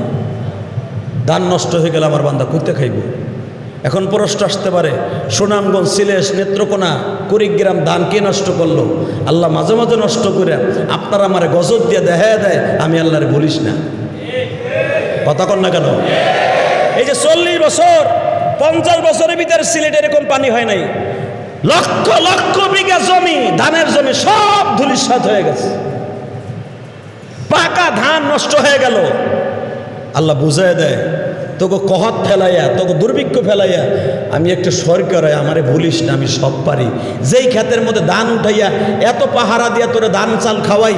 ধান নষ্ট হয়ে গেলে আমার বান্দা কইতে খাইব। এখন প্রশ্ন আসতে পারে, সুনামগঞ্জ, সিলেট, নেত্রকোনা, কুড়িগ্রাম ধান কে নষ্ট করলো? আল্লাহ মাঝে মাঝে নষ্ট করে আপনারা আমারে গজব দিয়ে দেখা দেয়, আমি আল্লাহরে বলিস না। কথা কর না কেন? এই যে 40 বছর 50 বছরের ভিতরে সিলেটে এরকম পানি হয় নাই। লক্ষ লক্ষ বিঘা জমি, ধানের জমি সব ধূলিসাৎ হয়ে গেছে, পাকা ধান নষ্ট হয়ে গেল। আল্লাহ বুঝায় দেয়, তোকে কহত ফেলাইয়া, তোকে দুর্ভিক্ষ ফেলাইয়া আমি একটু সরকার আমারে ভুলিস না, আমি সব পারি। যেই ক্ষেতের মধ্যে ধান উঠাইয়া এত পাহারা দিয়া তোরে ধান চাল খাওয়াই,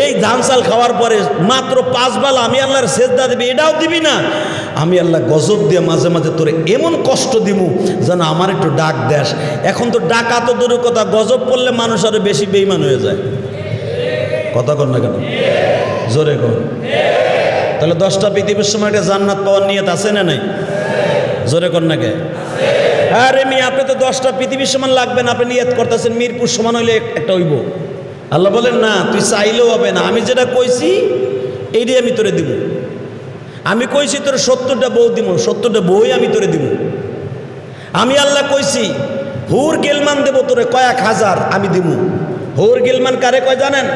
এই ধান চাল খাওয়ার পরে মাত্র 5 বেলা আমি আল্লাহর সেজদা দিবি, এটাও দিবি না। আমি আল্লাহ গজব দিয়ে মাঝে মাঝে তোরে এমন কষ্ট দিমু যেন আমার একটু ডাক দেশ। এখন তো ডাকা তো দূরের কথা, গজব পড়লে মানুষ আরো বেশি বেঈমান হয়ে যায়। কথা কর না কেন, জোরে কর। তাহলে 10টা পৃথিবীর সময় একটা জান্নাত পাওয়ার নিয়ত আছে না নাই? জোরে কর না কে? আরে মি আপনি তো 10টা পৃথিবীর সমান লাগবে না, আপনি নিয়ত করতেছেন মিরপুর সমান হইলে একটা হইব। আল্লাহ বলেন না, তুই চাইলেও হবে না, আমি যেটা কইছি এইটাই আমি তোরে দিব। আমি কইছি তোর 70টা বউ দিব, 70টা বউই আমি তোরে দিব। আমি আল্লাহ কইছি হুর গেলমান দেব তোরে কয়েক হাজার আমি দিব। হুর গেলমান কারে কয় জানেন?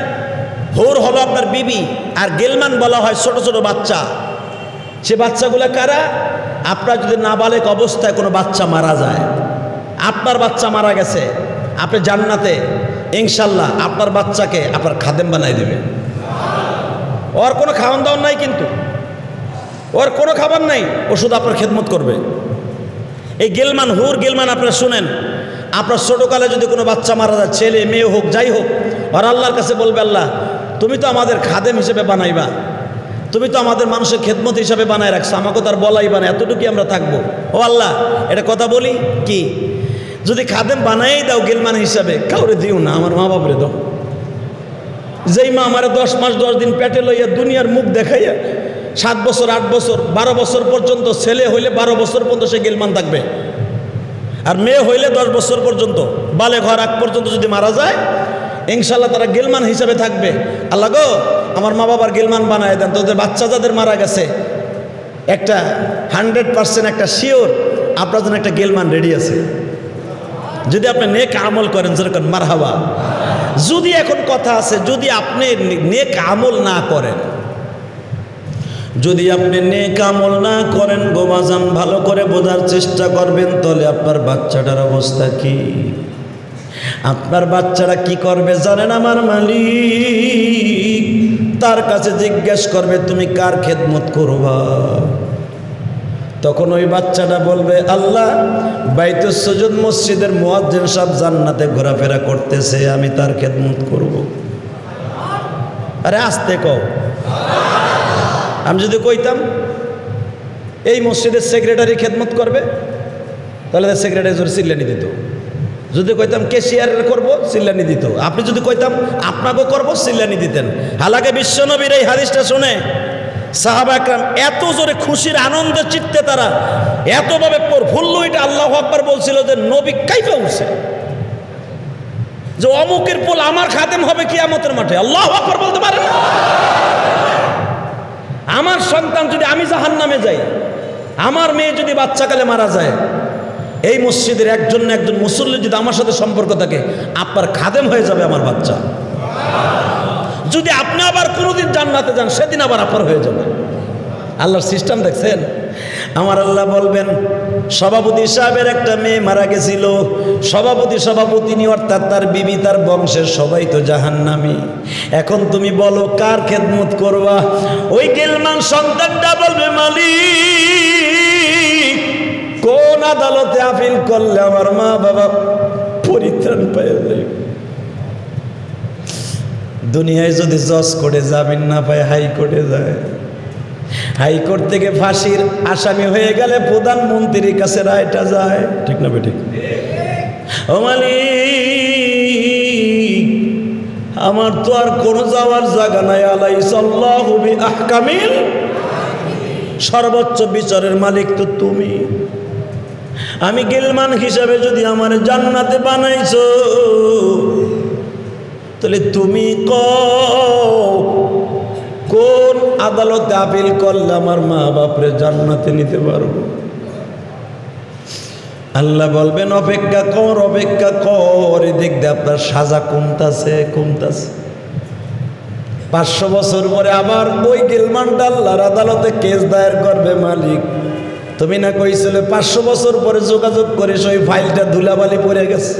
হুর হলো আপনার বিবি, আর গেলমান বলা হয় ছোট ছোট বাচ্চা। সে বাচ্চাগুলো কারা? আপনার যদি নাবালেক অবস্থায় কোনো বাচ্চা মারা যায়, আপনার বাচ্চা মারা গেছে, আপনি জান্নাতে ইনশাল্লাহ আপনার বাচ্চাকে আপনার খাদেম বানাই দেবে। ওর কোনো খাওয়ান দাওয়ান নাই, কিন্তু ওর কোনো খাবার নাই, ও শুধু আপনার খেদমত করবে। এই গেলমান, হুর গেলমান আপনারা শুনেন, আপনার ছোটোকালে যদি কোনো বাচ্চা মারা যায়, ছেলে মেয়ে হোক যাই হোক, আর আল্লাহর কাছে বলবে আল্লাহ তুমি তো আমাদের খাদেম হিসেবে বানাইবা, তুমি তো আমাদের মানুষের খেদমত হিসাবে বানায় রাখছো, আমাকে তো আর বলাইবা না, এতটুকুই আমরা থাকবো। ও আল্লাহ এটা কথা বলি কি, যদি খাদেম বানাই দাও গেলমান হিসাবে, কাউরে দিও না, আমার মা বাপরে দাও। যেই মা আমার 10 মাস 10 দিন পেটে লইয়া দুনিয়ার মুখ দেখাইয়া 7 বছর 8 বছর 12 বছর পর্যন্ত, ছেলে হইলে 12 বছর পর্যন্ত সে গেলমান থাকবে, আর মেয়ে হইলে 10 বছর পর্যন্ত, বালে ঘর আগ পর্যন্ত যদি মারা যায় ইনশাল্লাহ তারা গেলমান হিসাবে থাকবে। আল্লাহ গো আমার মা বাবার গেলমান বানায় দেন, তোদের বাচ্চা যাদের মারা গেছে একটা 100% একটা শিওর আপনার জন্য একটা গেলমান রেডি আছে, যদি আপনি নেক আমল করেন, যেরকম মারহাবা। যদি এখন কথা আছে, যদি আপনি নেক আমল না করেন, যদি আপনি নেক আমল না করেন গোবাজান, ভালো করে বোঝার চেষ্টা করবেন, তাহলে আপনার বাচ্চাটার অবস্থা কি? আপনার বাচ্চারা কি করবে জানেন? আমার মালিক তার কাছে জিজ্ঞেস করবে তুমি কার খেদমত করবা? তখন ওই বাচ্চাটা বলবে আল্লাহ বাইতুস সুজুদ মসজিদের মুয়াজ্জিন সাহেব জান্নাতে ঘোরাফেরা করতেছে, আমি তার খেদমত করব। আরে আস্তে কও। আমি যদি কইতাম এই মসজিদের সেক্রেটারি খেদমত করবে, তাহলে সেক্রেটারি জোর চিল্লানি দিত। যদি কইতাম ক্যাশিয়ারের করবো, চিল্লানি দিত। আপনি যদি কইতাম আপনাকেও করবো, চিল্লানি দিতেন। হালাকে বিশ্বনবীর এই হাদিসটা শুনে সাহাবা একরাম এত জোরে খুশির আনন্দে চিত্তে তারা এতভাবে প্রফুল্ল, এটা আল্লাহু আকবার বলছিল যে নবী কাইফা উঠছে, যে অমুকের পোল আমার খাদেম হবে কিয়ামতের মাঠে। আল্লাহু আকবার বলতে পারেন? আমার সন্তান যদি, আমি জাহান্নামে যাই, আমার মেয়ে যদি বাচ্চাকালে মারা যায়, এই মসজিদের একজন না একজন মুসল্লি যদি আমার সাথে সম্পর্ক থাকে, আপনার খাদেম হয়ে যাবে আমার বাচ্চা। যদি আপনি আবার কোনোদিন জান্নাতে যান, সেদিন আবার আপনার হয়ে যাবে। আল্লাহর সিস্টেম দেখছেন? আমার আল্লাহ বলবেন সভাপতি সাহেবের একটা মেয়ে মারা গেছিল, সভাপতিনি অর্থাৎ তার বিবি, তার বংশের সবাই তো জাহান্নামী। এখন তুমি বলো কার খেদমত করবা? ওই গেলমান সন্তানটা বলবে মালিক কোন আদালতে আপিল করলে আমার মা বাবা পরিত্রাণ পেয়ে যাবে? দুনিয়ায় যদি জজ কোর্টে জামিন না পায়, হাইকোর্টে যায়, হাইকোর্ট থেকে ফাঁসির আসামি হয়ে গেলে প্রধানমন্ত্রীর কাছে রায়টা যায়, ঠিক না বেঠিক? ও মালিক আমার তো আর কোনো যাওয়ার জায়গা নাই। আলাইসাল্লাহু বিআহকামিল, সর্বোচ্চ বিচারের মালিক তো তুমি। আমি গেলমান হিসাবে যদি আমার জান্নাতে বানাইছো, তাহলে তুমি কোন আদালতে আপিল করলে আমার মা বাপরে জান্নাতে নিতে পারবো? আল্লাহ বলবেন অপেক্ষা কর, অপেক্ষা কর, এদিক দিয়ে আপনার সাজা কমতাছে। 500 বছর পরে আবার ওই গেলমানটা আল্লাহর আদালতে কেস দায়ের করবে, মালিক তুমি না কইছিলে 500 বছর পরে যোগাযোগ করিস, ওই ফাইলটা ধুলাবালি পড়ে গেছে,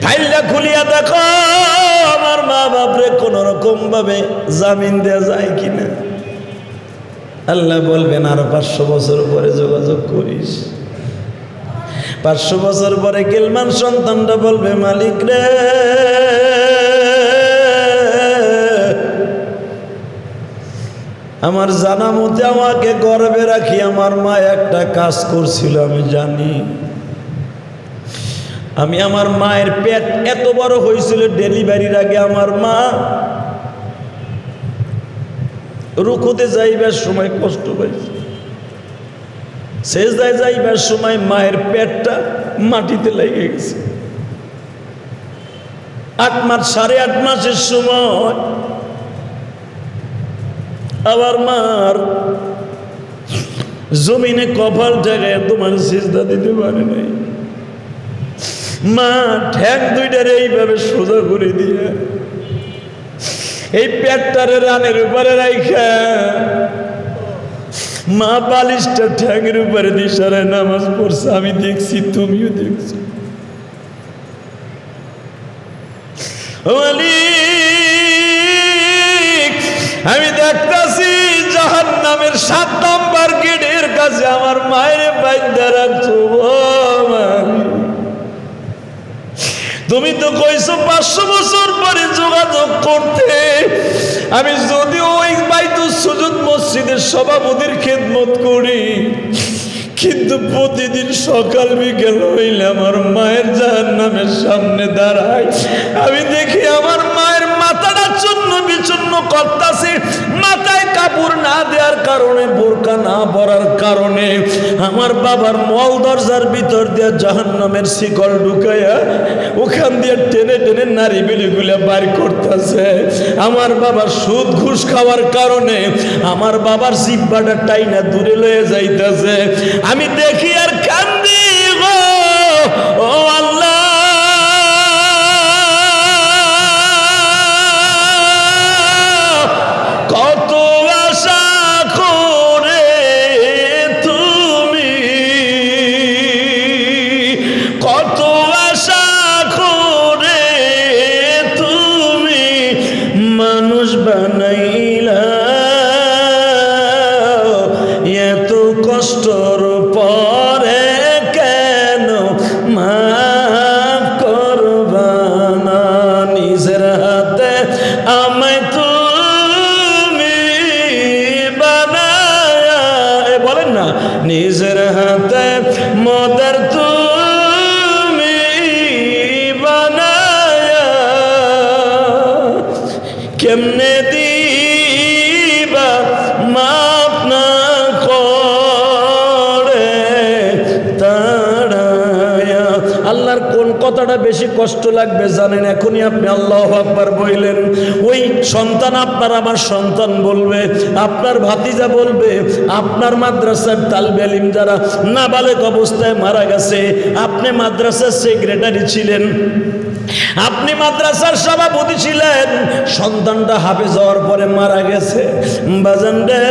ফাইলটা খুলিয়া দেখো আমার মা বাপরে কোন রকম ভাবে জামিন দেওয়া যায় কিনা। আল্লাহ বলবেন আরো 500 বছর পরে যোগাযোগ করিস। 500 বছর পরে কিলমান সন্তানটা বলবে, মালিক রে, আমার জানা মতে আমাকে গর্ভে রাখি আমার মা একটা কাজ করছিল, আমি জানি। আমি আমার মায়ের পেট এত বড় হয়েছিল, ডেলিভারির আগে আমার মা রুকুতে যাইবার সময় কষ্ট পাইছে, সেজদায় যাইবার সময় মায়ের পেটটা মাটিতে লেগে গেছে। 8 মাস 8.5 মাসের সময় আবার মার জমিনে কপাল ঠেকায় তোমার সিজদা দিতে পারে নাই। মা ঠ্যাং দুইটারে এইভাবে সোজা করে দিয়ে এই পেটটারে রানের উপরে রাইখা মা বালিশটা ঠ্যাংয়ের উপরে দিশারায় নামাজ পড়ছে। আমি দেখছি, তুমিও দেখছো। আমি দেখতাছি জাহান্নামের 7 নম্বর গেটের কাছে আমার মায়ের বাইন্দা রাখছো। তুমি তো কইছো 500 বছর পরে যোগাযোগ করতে। আমি যদিও ওই বাইতুল সুজুদ মসজিদের সভাপতির খেদমত করি, কিন্তু প্রতিদিন সকাল বিকেল হইলে আমার মায়ের জাহান্নামের সামনে দাঁড়ায়। আমি দেখি আমার মায়ের মাথাটা চূর্ণ বিচূর্ণ করতাছে। মাথায় কাপড় না দেওয়ার কারণে, বোরকা না পরার কারণে আমার বাবার মল দরজার ভিতর দিয়ে জাহান্নামের শিকল ঢুকাইয়া ওখান দিয়ে টেনে টেনে নারী বিলিগুলা বার করতেছে। আমার বাবা সুদ ঘুষ খাওয়ার কারণে আমার বাবার জিহ্বাটা টাইনা দূরে লয়ে যাইতেছে। আমি দেখি আর কান্দি গো, ও আল্লাহ, কত আশা করে তুমি, কত আশা করে তুমি মানুষ বানাইলা, এত কষ্টর পরে কেন মাফ করবা না? নিজের হাতে আমায় তুমি বানায়া, বলেন না, নিজের হাতে মদের তুমি বানায়া কেমনে দিবা মাপ না করে তাড়ায়া? আল্লাহর কোন কথাটা বেশি কষ্ট লাগবে জানেন? এখনই আপনি আল্লাহু আকবার বললেন, ওই সন্তান আপনার আমার সন্তান বলবে, আপনার ভাতিজা বলবে, আপনার মাদ্রাসার তালবে আলিম যারা নাবালেগ অবস্থায় মারা গেছে, আপনি মাদ্রাসার সেক্রেটারি ছিলেন, আপনি মাদ্রাসার সভাপতি ছিলেন, সন্তানটা হাফেজ হওয়ার পরে মারা গেছে। বাজান রে,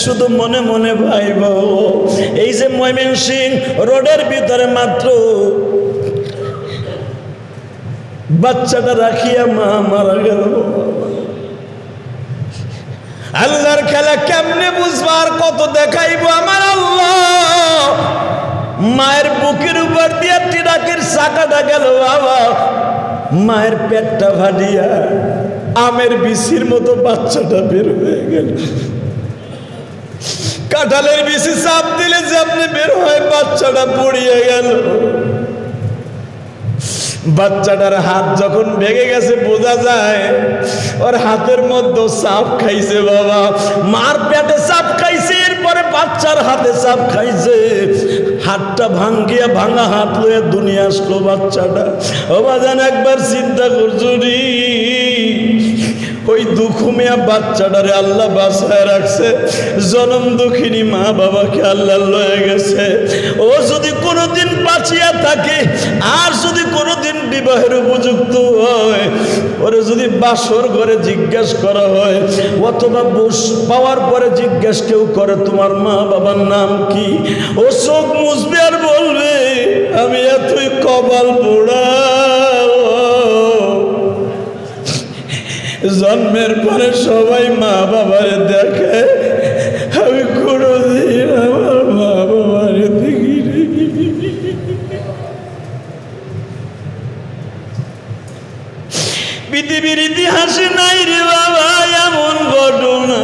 শুধু মনে মনে ভাইব, এই যে ময়মনসিংহ রোডের ভিতরে মাত্র বাচ্চাটা রাখিয়া মা মারা গেল। আল্লাহর খেলা কেমনে বুঝবার, কত দেখাইব আমার আল্লাহ। মায়ের বুকের উপর দিয়ে ট্রাকের চাকাটা গেল বাবা, মায়ের পেটটা ফাটিয়া আমের বিচির মতো বাচ্চাটা বের হয়ে গেল। কাঁঠালের বিচি চাপ দিলে যে আপনি বের হয়, বাচ্চাটা পড়িয়ে গেল। বাচ্চাটার হাত যখন ভেঙে গেছে বোঝা যায় ওর হাতের মধ্যে চাপ খাইছে বাবা। মার পেটে চাপ খাইছে, এরপরে বাচ্চার হাতে চাপ খাইছে। হাতটা ভাঙ্গিয়া ভাঙা হাত লইয়া দুনিয়া আসলো বাচ্চাটা। ও বাজান, একবার চিন্তা করছো রে, ওই দুঃখমিয়া বাচ্চাটারে আল্লাহ বাঁচায় রাখছে। জনম দুঃখিনী মা বাবাকে আল্লাহ লয়ে গেছে। ও যদি কোনোদিন বাঁচিয়া থাকে, আর যদি কোনোদিন বিবাহের উপযুক্ত হয়, ওরে যদি বাসর ঘরে জিজ্ঞেস করা হয়, অথবা বুশ পাওয়ার পরে জিজ্ঞেস কেউ করে তোমার মা বাবার নাম কি, ও চোখ মুছবে আর বলবে আমি এতই কপাল পোড়া। জন্মের পরে সবাই মা বাবারে দেখে, পৃথিবীর ইতিহাসে নাই রে বাবা এমন ঘটনা,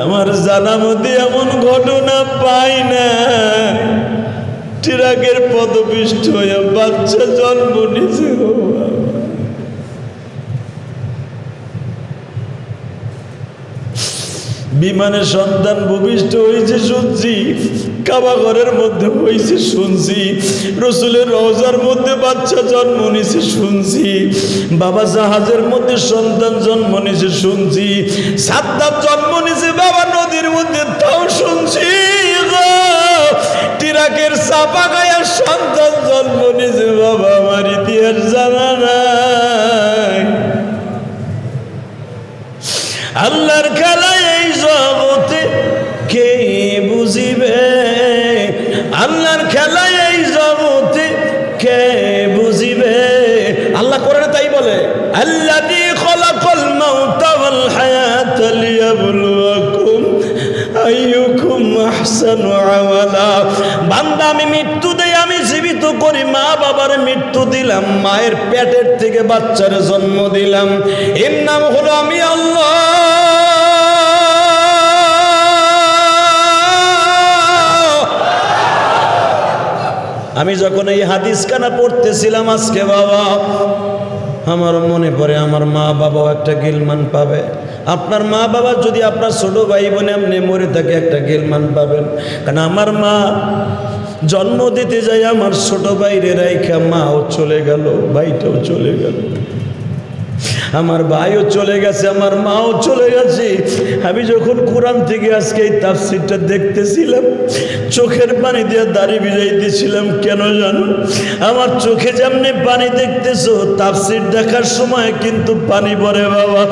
আমার জানা মধ্যে এমন ঘটনা পাই না। ট্রাকের পদপিষ্ট হয়ে বাচ্চা জন্ম নিয়েছে। বিমানে সন্তান ভূমিষ্ঠ হয়েছে শুনছি, কাবা ঘরের মধ্যে হয়েছে শুনছি, রসুলের রওজার মধ্যে বাচ্চা জন্ম নিয়েছে শুনছি, বাবা জাহাজের মধ্যে সন্তান জন্ম নিয়েছে শুনছি, সাদ্দাম জন্ম নিয়েছে বাবা নদীর মধ্যে তাও শুনছি, টিরাকের চাপা গায়ে সন্তান জন্ম নিয়েছে বাবা আমার ইতিহাস জানা নাই। আল্লাহর খেলায় এই জগতে কে বুঝিবে, আল্লাহর খেলায় এই জগতে কে বুঝিবে। আল্লাহ কোরআনে তাই বলে, আল্লাযী খালাকাল মাউতা ওয়াল হায়াতা লিয়াবলুয়াকুম আইয়ুকুম আহসানু আমালা। বান্দা আমি মৃত্যু দেই, আমি জীবিত করি, মা বাবার মৃত্যু দিলাম, মায়ের পেটের থেকে বাচ্চার জন্ম দিলাম, এর নাম হলো আমি আল্লাহ। আমি যখন এই হাদিস খানা পড়তেছিলাম আজকে বাবা, আমার মনে পড়ে আমার মা বাবাও একটা গিলমান পাবে। আপনার মা বাবা যদি আপনার ছোট ভাই বোনে আপনি মরে থাকে একটা গিলমান পাবেন। কারণ আমার মা জন্ম দিতে যায় আমার ছোট ভাইরে রাইখা মাও চলে গেল, ভাইটাও চলে গেল, আমার ভাইও চলে গেছে, আমার মাও চলে গেছে। আমি যখন কোরআন থেকে আজকে এই তাফসীরটা দেখতেছিলাম, চোখের পানি দিয়ে দাড়ি ভিজাইতেছিলাম। কেন জানো? আমার চোখে যেমনি পানি দেখতেছো, তাফসীর দেখার সময় কিন্তু পানি পড়ে বাবা।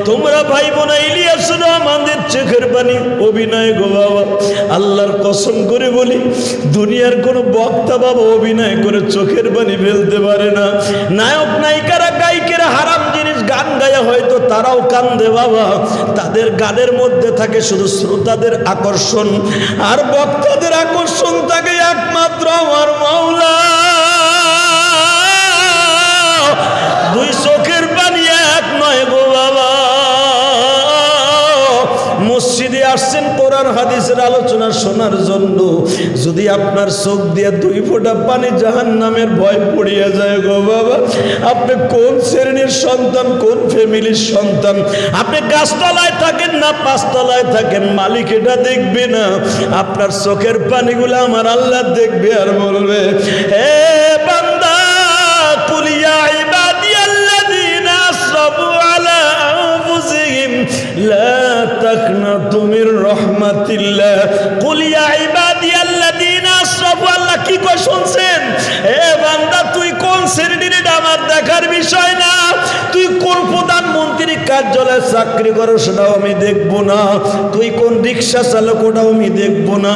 তোমরা ভাই বোন ইলিয়াস আমাদের চোখের পানি অভিনয় গো বাবা। আল্লাহর কসম করে বলি, দুনিয়ার কোনো বক্তা বাবা অভিনয় করে চোখের পানি ফেলতে পারে না। নায়ক নায়িকারা গায়িকেরা হারাম জিনিস গান গায়া হয়তো তারাও কান্দে বাবা, তাদের গানের মধ্যে থাকে শুধু শ্রোতাদের আকর্ষণ, আর বক্তাদের আকর্ষণ থাকে একমাত্র আমার মাওলা। দুই চোখের পানি এক নয় গো বাবা। মসজিদে আসছেন কোরআন হাদিসের আলোচনা শোনার জন্য, যদি আপনার চোখ দিয়ে দুই ফোঁটা পানি জাহান্নামের ভয় পড়িয়া যায় গো বাবা, আপনি কোন শ্রেণীর সন্তান, কোন ফ্যামিলির সন্তান? আপনি গাছতলায় থাকেন না পাঁচতলায় থাকেন, মালিক এটা দেখবে না, আপনার চোখের পানিগুলো আমার আল্লাহ দেখবে আর বলবে, হে বান্দা কুলিয়া ইবাদিয়াল্লাযীনা আসরাফু আলা আনফুসিহিম লা তাকনাতু মির রাহমাতিল্লাহ কুল ইয়া ইবাদিয়াল্লাযীনা আসরাফু। আল্লাহ কি কয় শুনছেন? হে বান্দা তুই কোন শ্রেণীর এটা আমার দেখার বিষয় না, তুই কোন প্রধানমন্ত্রী কার্যালয়ে চাকরি করো সেটাও আমি দেখব না, তুই কোন রিক্সা চালক ওটাও আমি দেখব না।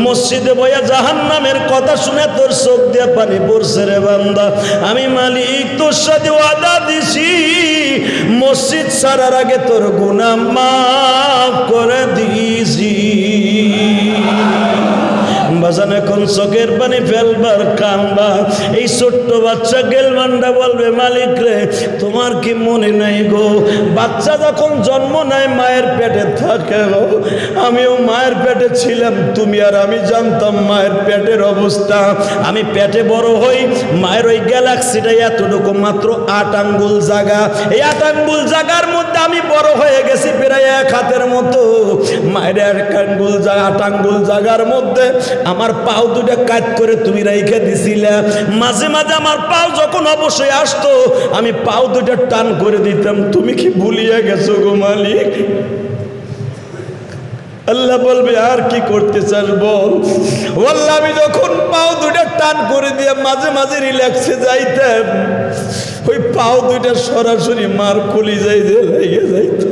মসজিদে বইয়া জাহান্নামের কথা শুনে তোর চোখ দিয়ে পানি পড়ছে রে বান্দা, আমি মালিক তোর সাথে ওয়াদা দিছি, মসজিদ ছাড়ার আগে তোর গুনাহ মাফ করে দিয়েছি। বাজান এখন চোখের পানি ফেলবার কান্দা। এই ছোট্ট বাচ্চা গেলমানটা বলবে, মালিক রে তোমার কি মনে নাই গো, বাচ্চা যখন জন্ম নেয় মায়ের পেটে থাকে গো, আমিও মায়ের পেটে ছিলাম, তুমি আর আমি জানতাম মায়ের পেটের অবস্থা। আমি পেটে বড় হই, মায়ের ওই গ্যালাক্সিটা এতটুকু মাত্র 8 আঙ্গুল জায়গা, এই 8 আঙ্গুল জায়গার মধ্যে আমি বড় হয়ে গেছি প্রায় 1 হাতের মতো। মায়ের 8 আঙ্গুল জায়গার মধ্যে আমার পাও দুটা কাট করে তুমি রাইখা দিছিলা। মাঝে মাঝে আমার পাও যখন অবশ্যই আসতো, আমি পাও দুটা টান করে দিতাম। তুমি কি ভুলিয়া গেছো গো মালিক? আল্লাহ বলবে, আর কি করতে চাস বল? বললাম আমি যখন পাও দুটা টান করে দিয়ে মাঝে মাঝে রিল্যাক্সে যাইতাম, ওই পাও দুইটা সরাসরি মার কলিজায় লেগে যাইতো।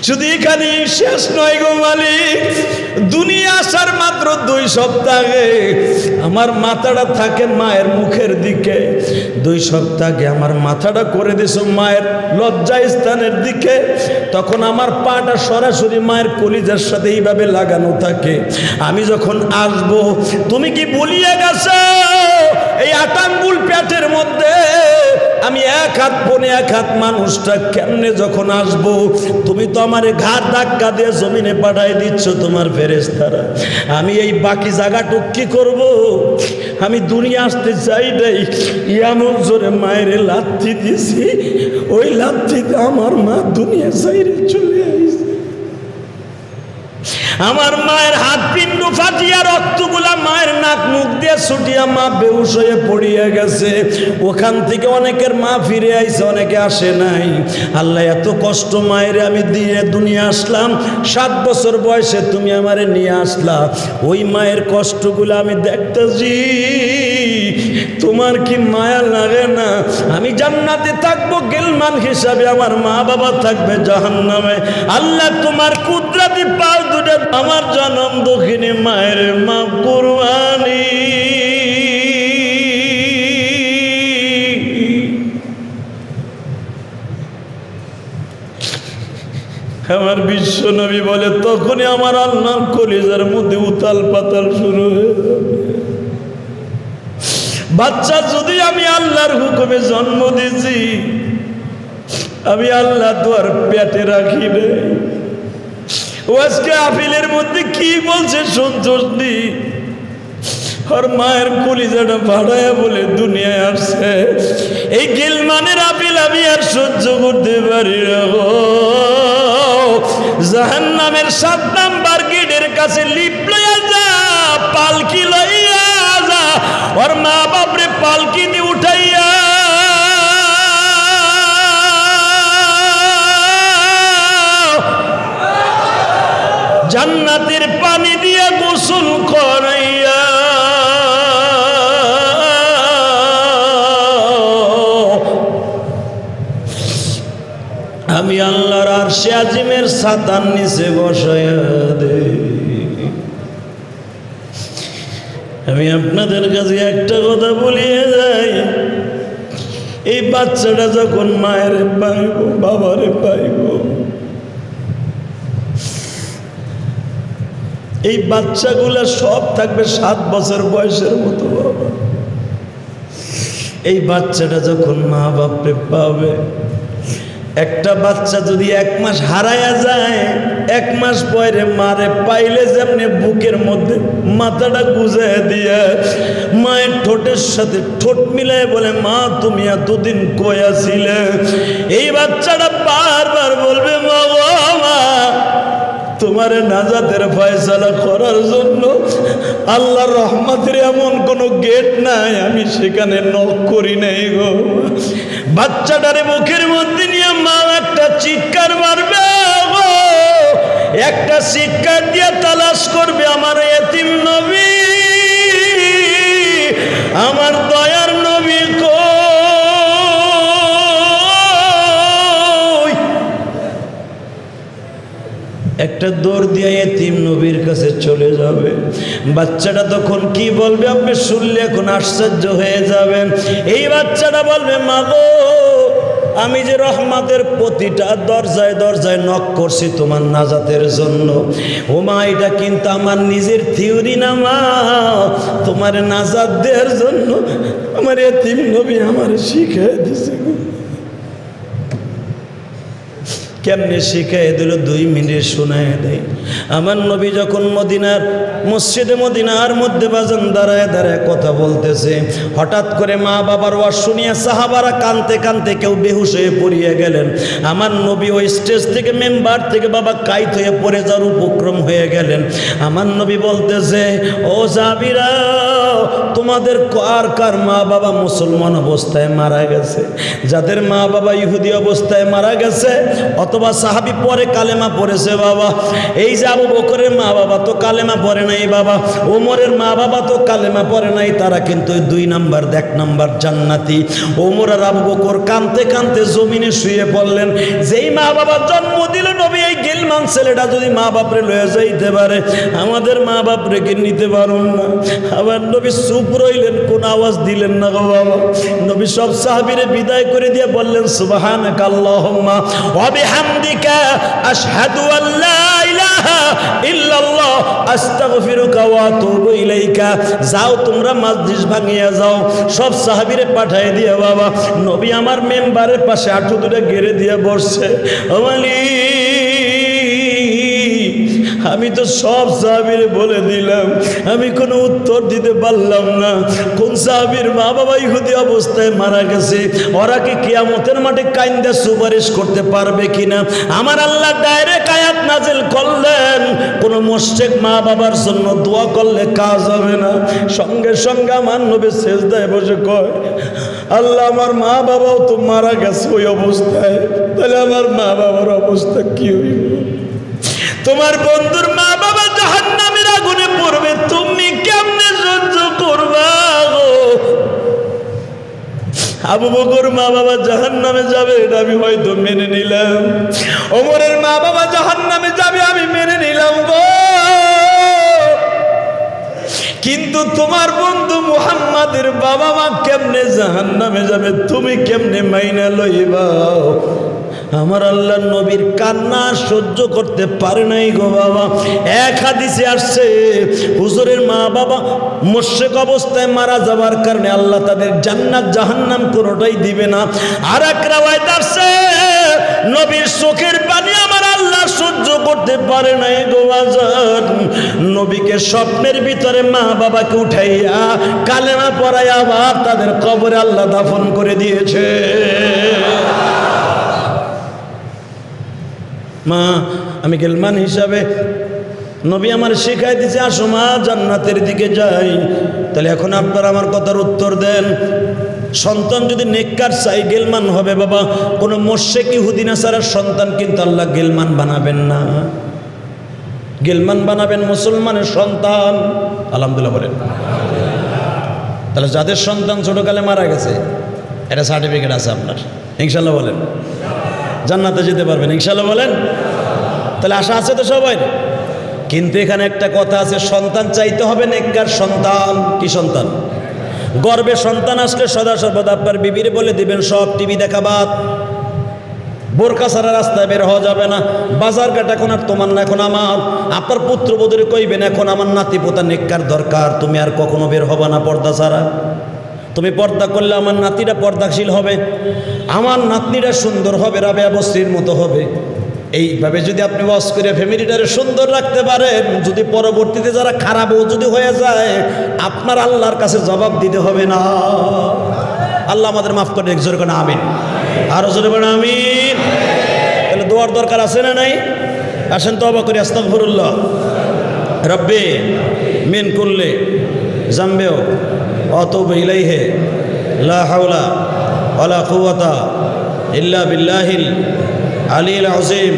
শুধু এখানে শেষ নয় গো মালিক, দুনিয়া আসার মাত্র 2 সপ্তাহ আগে আমার মাথাটা থাকে মায়ের মুখের দিকে, 2 সপ্তাহ আগে আমার মাথাটা করে দিছো মায়ের লজ্জা স্থানের দিকে। তখন আমার পাটা সরাসরি মায়ের কলিজার সাথে এইভাবে লাগানো থাকে। আমি যখন আসব, তুমি কি বলিয়া গেছো এই 8 আঙ্গুল পেটের মধ্যে আমি 1 হাত বনে 1 হাত মানুষটা কেমনে যখন আসব, তুমি তো আমারে ঘাট ধাক্কা দিয়ে জমিনে পাঠাই দিচ্ছ তোমার ফেরেশতারা। আমি এই বাকি জায়গাটুক কি করব? আমি দুনিয়া আসতে চাই নাই, এমন জোরে মায়ের লাথি দিয়েছি, ওই লাথিতে আমার মা দুনিয়া চাইরে চলে আইছে। আমার মায়ের হাত পিণ্ড ফাটিয়া রক্তগুলা মায়ের নাক মুখ দিয়ে ছুটিয়া মা বেহুশ হয়ে পড়িয়া গেছে। ওখান থেকে অনেকের মা ফিরে আইছে, অনেকে আসে নাই। আল্লাহ এত কষ্ট মায়ের আমি দিয়ে দুনিয়া আসলাম, 7 বছর বয়সে তুমি আমারে নিয়ে আসলা। ওই মায়ের কষ্টগুলো আমি দেখতেছি, তোমার কি মায়া লাগে না? আমি জান্নাতে থাকবো গেলমান হিসাবে, আমার মা বাবা থাকবে জাহান্নামে। আল্লাহ তোমার কুদরতি পাও দুটো আমার জনম দক্ষিণী মায়ের মা কুরবানি। আমার বিশ্ব নবী বলে তখনই আমার আল্লাহর কলিজার মধ্যে উতাল পাতাল শুরু হয়ে যাবে। বাচ্চা যদি আমি আল্লাহর হুকুমে জন্ম দিয়েছি, আমি আল্লাহ তো আর পেটে রাখি নাই। আজকে আপিলের মধ্যে কি বলছে সন্তোষ নি, ওর মায়ের কলিজাটা ভাড়ায় বলে দুনিয়ায় আসছে। এই গিলমানের আপিল আমি আর সহ্য করতে পারি না। জাহান্নামের 7 নাম্বার গেটের কাছে লিপ লইয়া যা, পালকি লইয়া যা, ওর মা বাপরে পালকি দিয়ে উঠাইয়া জান্নাতের পানি দিয়ে গোসল করাইয়া আমি আল্লাহর আরশে আজিমের ছাতার নিচে বসাইয়া দে। আমি আপনাদের কাছে একটা কথা বলিয়ে যাই, এই বাচ্চাটা যখন মায়ের পাইব, বাবারে পাইব, এই বাচ্চাগুলা সব থাকবে 7 বছর বয়সের মতো। বাবা, এই বাচ্চাটা যখন মা বাপরে পাবে, একটা বাচ্চা যদি 1 মাস হারায়া যায়, 1 মাস পরে মারে পাইলে যেমনি বুকের মধ্যে মাথাটা গুজায় দিয়ে মায়ের ঠোঁটের সাথে ঠোঁট মিলায় বলে মা তুমি এতদিন কই আছিলে, এই বাচ্চাটা বারবার বলবে মা গো মা, তোমার নাজাতের ফয়সালা করার জন্য আল্লাহর রহমতের এমন কোন গেট নাই আমি সেখানে নক করি নাই গো। বাচ্চাটারে মুখের মধ্যে নিয়ে মা একটা চিৎকার মারবে গো, একটা চিৎকার দিয়ে তালাশ করবে আমার এতিম নবী, আমার দয়ার নবী কই। একটা দৌড় দিয়ে এতিম নবীর কাছে চলে যাবে। বাচ্চাটা তখন কি বলবে আপনি শুনলে এখন আশ্চর্য হয়ে যাবেন। এই বাচ্চাটা বলবে মা গো, আমি যে রহমতের প্রতিটা দরজায় দরজায় নক করছি তোমার নাজাতের জন্য, ও মা এটা কিন্তু আমার নিজের থিওরি না মা, তোমার নাজাত দেওয়ার জন্য আমার এতিম নবী আমার শিখিয়ে দিছে। কেমনে শিখাই দিল 2 মিনিট শোনায় দেয়। আমার নবী যখন মদিনার মসজিদে মদিনার মধ্যে বাজান দাঁড়ায় দাঁড়ায় কথা বলতেছে, হঠাৎ করে মা বাবার ওয়াজ শুনিয়া সাহাবারা কানতে কানতে কেউ বেহুশ হয়ে পড়িয়ে গেলেন। আমার নবী ওই স্টেজ থেকে মেম্বার থেকে বাবা কাইত হয়ে পড়ে যাওয়ার উপক্রম হয়ে গেলেন। আমার নবী বলতেছে ও সাহাবীরা, তোমাদের কার কার মা বাবা মুসলমান অবস্থায় মারা গেছে? যাদের মা বাবা ইহুদি অবস্থায় মারা গেছে অথবা সাহাবী পরে কালেমা পড়েছে, বাবা এই যে আবু বকরের মা বাবা তো কালেমা পড়ে নাই বাবা, ওমরের মা বাবা তো কালেমা পড়ে নাই, তারা কিন্তু 2 নাম্বার 1 নাম্বার জান্নাতি। ওমর আর আবু বকর কাঁদতে কাঁদতে জমিনে শুয়ে পড়লেন। যেই মা বাবা জন্ম দিল নবী, এই গিলমান ছেলেটা যদি মা বাপরে লয়ে যাইতে পারে, আমাদের মা বাপ রেখে নিতে পারুন না। আবার নবী চুপ রইলেন, কোন আওয়াজ দিলেন না গো বাবা। নবী সব সাহাবীরে বিদায় করে দিয়ে বললেন, সুবহানাকা আল্লাহুম্মা ওয়া বিহামদিকা আশহাদু আল্লা ইলাহা ইল্লাল্লাহ আস্তাগফিরুকা ওয়া আতুবু ইলাইকা। যাও তোমরা মজলিস ভাঙিয়া যাও। সব সাহাবীরে পাঠিয়ে দিয়ে বাবা নবী আমার মেম্বারের পাশে হাঁটু দুটো গেড়ে দিয়ে বসছে। আমি তো সব সাহাবীরে বলে দিলাম, আমি কোনো উত্তর দিতে পারলাম না। কোন সাহাবীর মা বাবা ইহুদি অবস্থায় মারা গেছে, ওরা কি কিয়ামতের মাঠে কাইন্দা সুপারিশ করতে পারবে কিনা? আমার আল্লাহ ডাইরেক্ট আয়াত নাজিল করলেন, কোন মুশরিক মা বাবার জন্য দোয়া করলে কাজ হবে না। সঙ্গে সঙ্গে আমার নবী সেজদায় বসে কয়, আল্লাহ আমার মা বাবাও তো মারা গেছে ওই অবস্থায়, তাহলে আমার মা বাবার অবস্থা কি হইব? তোমার বন্ধুর মা বাবা জাহান্নামের আগুনে পড়বে, তুমি কেমনে সহ্য করবা গো? আবু বকর মা বাবা জাহান্নামে যাবে, এটা আমি হয়তো মেনে নিলাম। ওমরের মা বাবা জাহান্নামে যাবে, আমি মেনে নিলাম গো। কিন্তু তোমার বন্ধু মুহাম্মাদের বাবা মা কেমনে জাহান্নামে যাবে, তুমি কেমনে মাইনা লইবা? আমার আল্লাহ নবীর কান্না সহ্য করতে পারে নাই গো বাবা। এক হাদিসে আসছে, হুজুরের মা বাবা মুশরিক অবস্থায় মারা যাবার কারণে আল্লাহ তাদের জান্নাত জাহান্নাম কোনোটাই দিবে না। আর এক রাওয়ায়াত আসছে, নবীর চোখের পানি আমার আল্লাহ সহ্য করতে পারে নাই গো বাজার। নবীকে স্বপ্নের ভিতরে মা বাবাকে উঠাইয়া কালেমা পড়াইয়া আবার তাদের কবরে আল্লাহ দাফন করে দিয়েছে। মা, আমি গেলমান হিসাবে নবী আমার শিখাই দিয়েছে, আসো মা জান্নাতের দিকে যাই। তাহলে এখন আপনারা আমার কথার উত্তর দেন, সন্তান যদি নেককার চাই গেলমান হবে বাবা। কোনো মুশরিক ইহুদি নাসারার সন্তান কিন্তু আল্লাহ গেলমান বানাবেন না, গেলমান বানাবেন মুসলমানের সন্তান। আলহামদুলিল্লাহ বলেন। তাহলে যাদের সন্তান ছোটকালে মারা গেছে, এটা সার্টিফিকেট আছে আপনার, ইনশাল্লাহ বলেন জান্নাতে যেতে পারবেন, ইনশাল্লাহ বলেন। তাহলে আশা আছে তো সবাই। কিন্তু এখানে একটা কথা আছে, সন্তান চাইতে হবে নেককার সন্তান। কি সন্তান? গর্বে সন্তান আসলে সদা সর্বদা আপনার বিবিরে বলে দিবেন সব টিভি দেখা বাদ, বোরকা ছাড়া রাস্তায় বের হওয়া যাবে না, বাজার ঘাট এখন আর তোমার না, এখন আমার। আপনার পুত্রবধূরে কইবেন, এখন আমার নাতি পোতা নেককার দরকার, তুমি আর কখনো বের হবা না পর্দা ছাড়া। তুমি পর্দা করলে আমার নাতিরা পর্দাশীল হবে, আমার নাতনিটা সুন্দর হবে, রাবেয়া বস্রির মতো হবে। এইভাবে যদি আপনি ওয়াজ করে ফ্যামিলিটারে সুন্দর রাখতে পারেন, যদি পরবর্তীতে যারা খারাপও যদি হয়ে যায়, আপনার আল্লাহর কাছে জবাব দিতে হবে না। আল্লাহ আমাদের মাফ করে এক জোরে করে আমিন, আরো জোরে করে আমিন। তাহলে দোয়ার দরকার আছে না নাই? আসেন তওবা করি, আস্তাগফিরুল্লাহ রব্বি মিন কুল্লি জামবিও আতুবু ইলাইহি লা হাওলা ওয়ালা কুওয়াতা ইল্লা বিল্লাহিল আলিয়্যিল আযীম।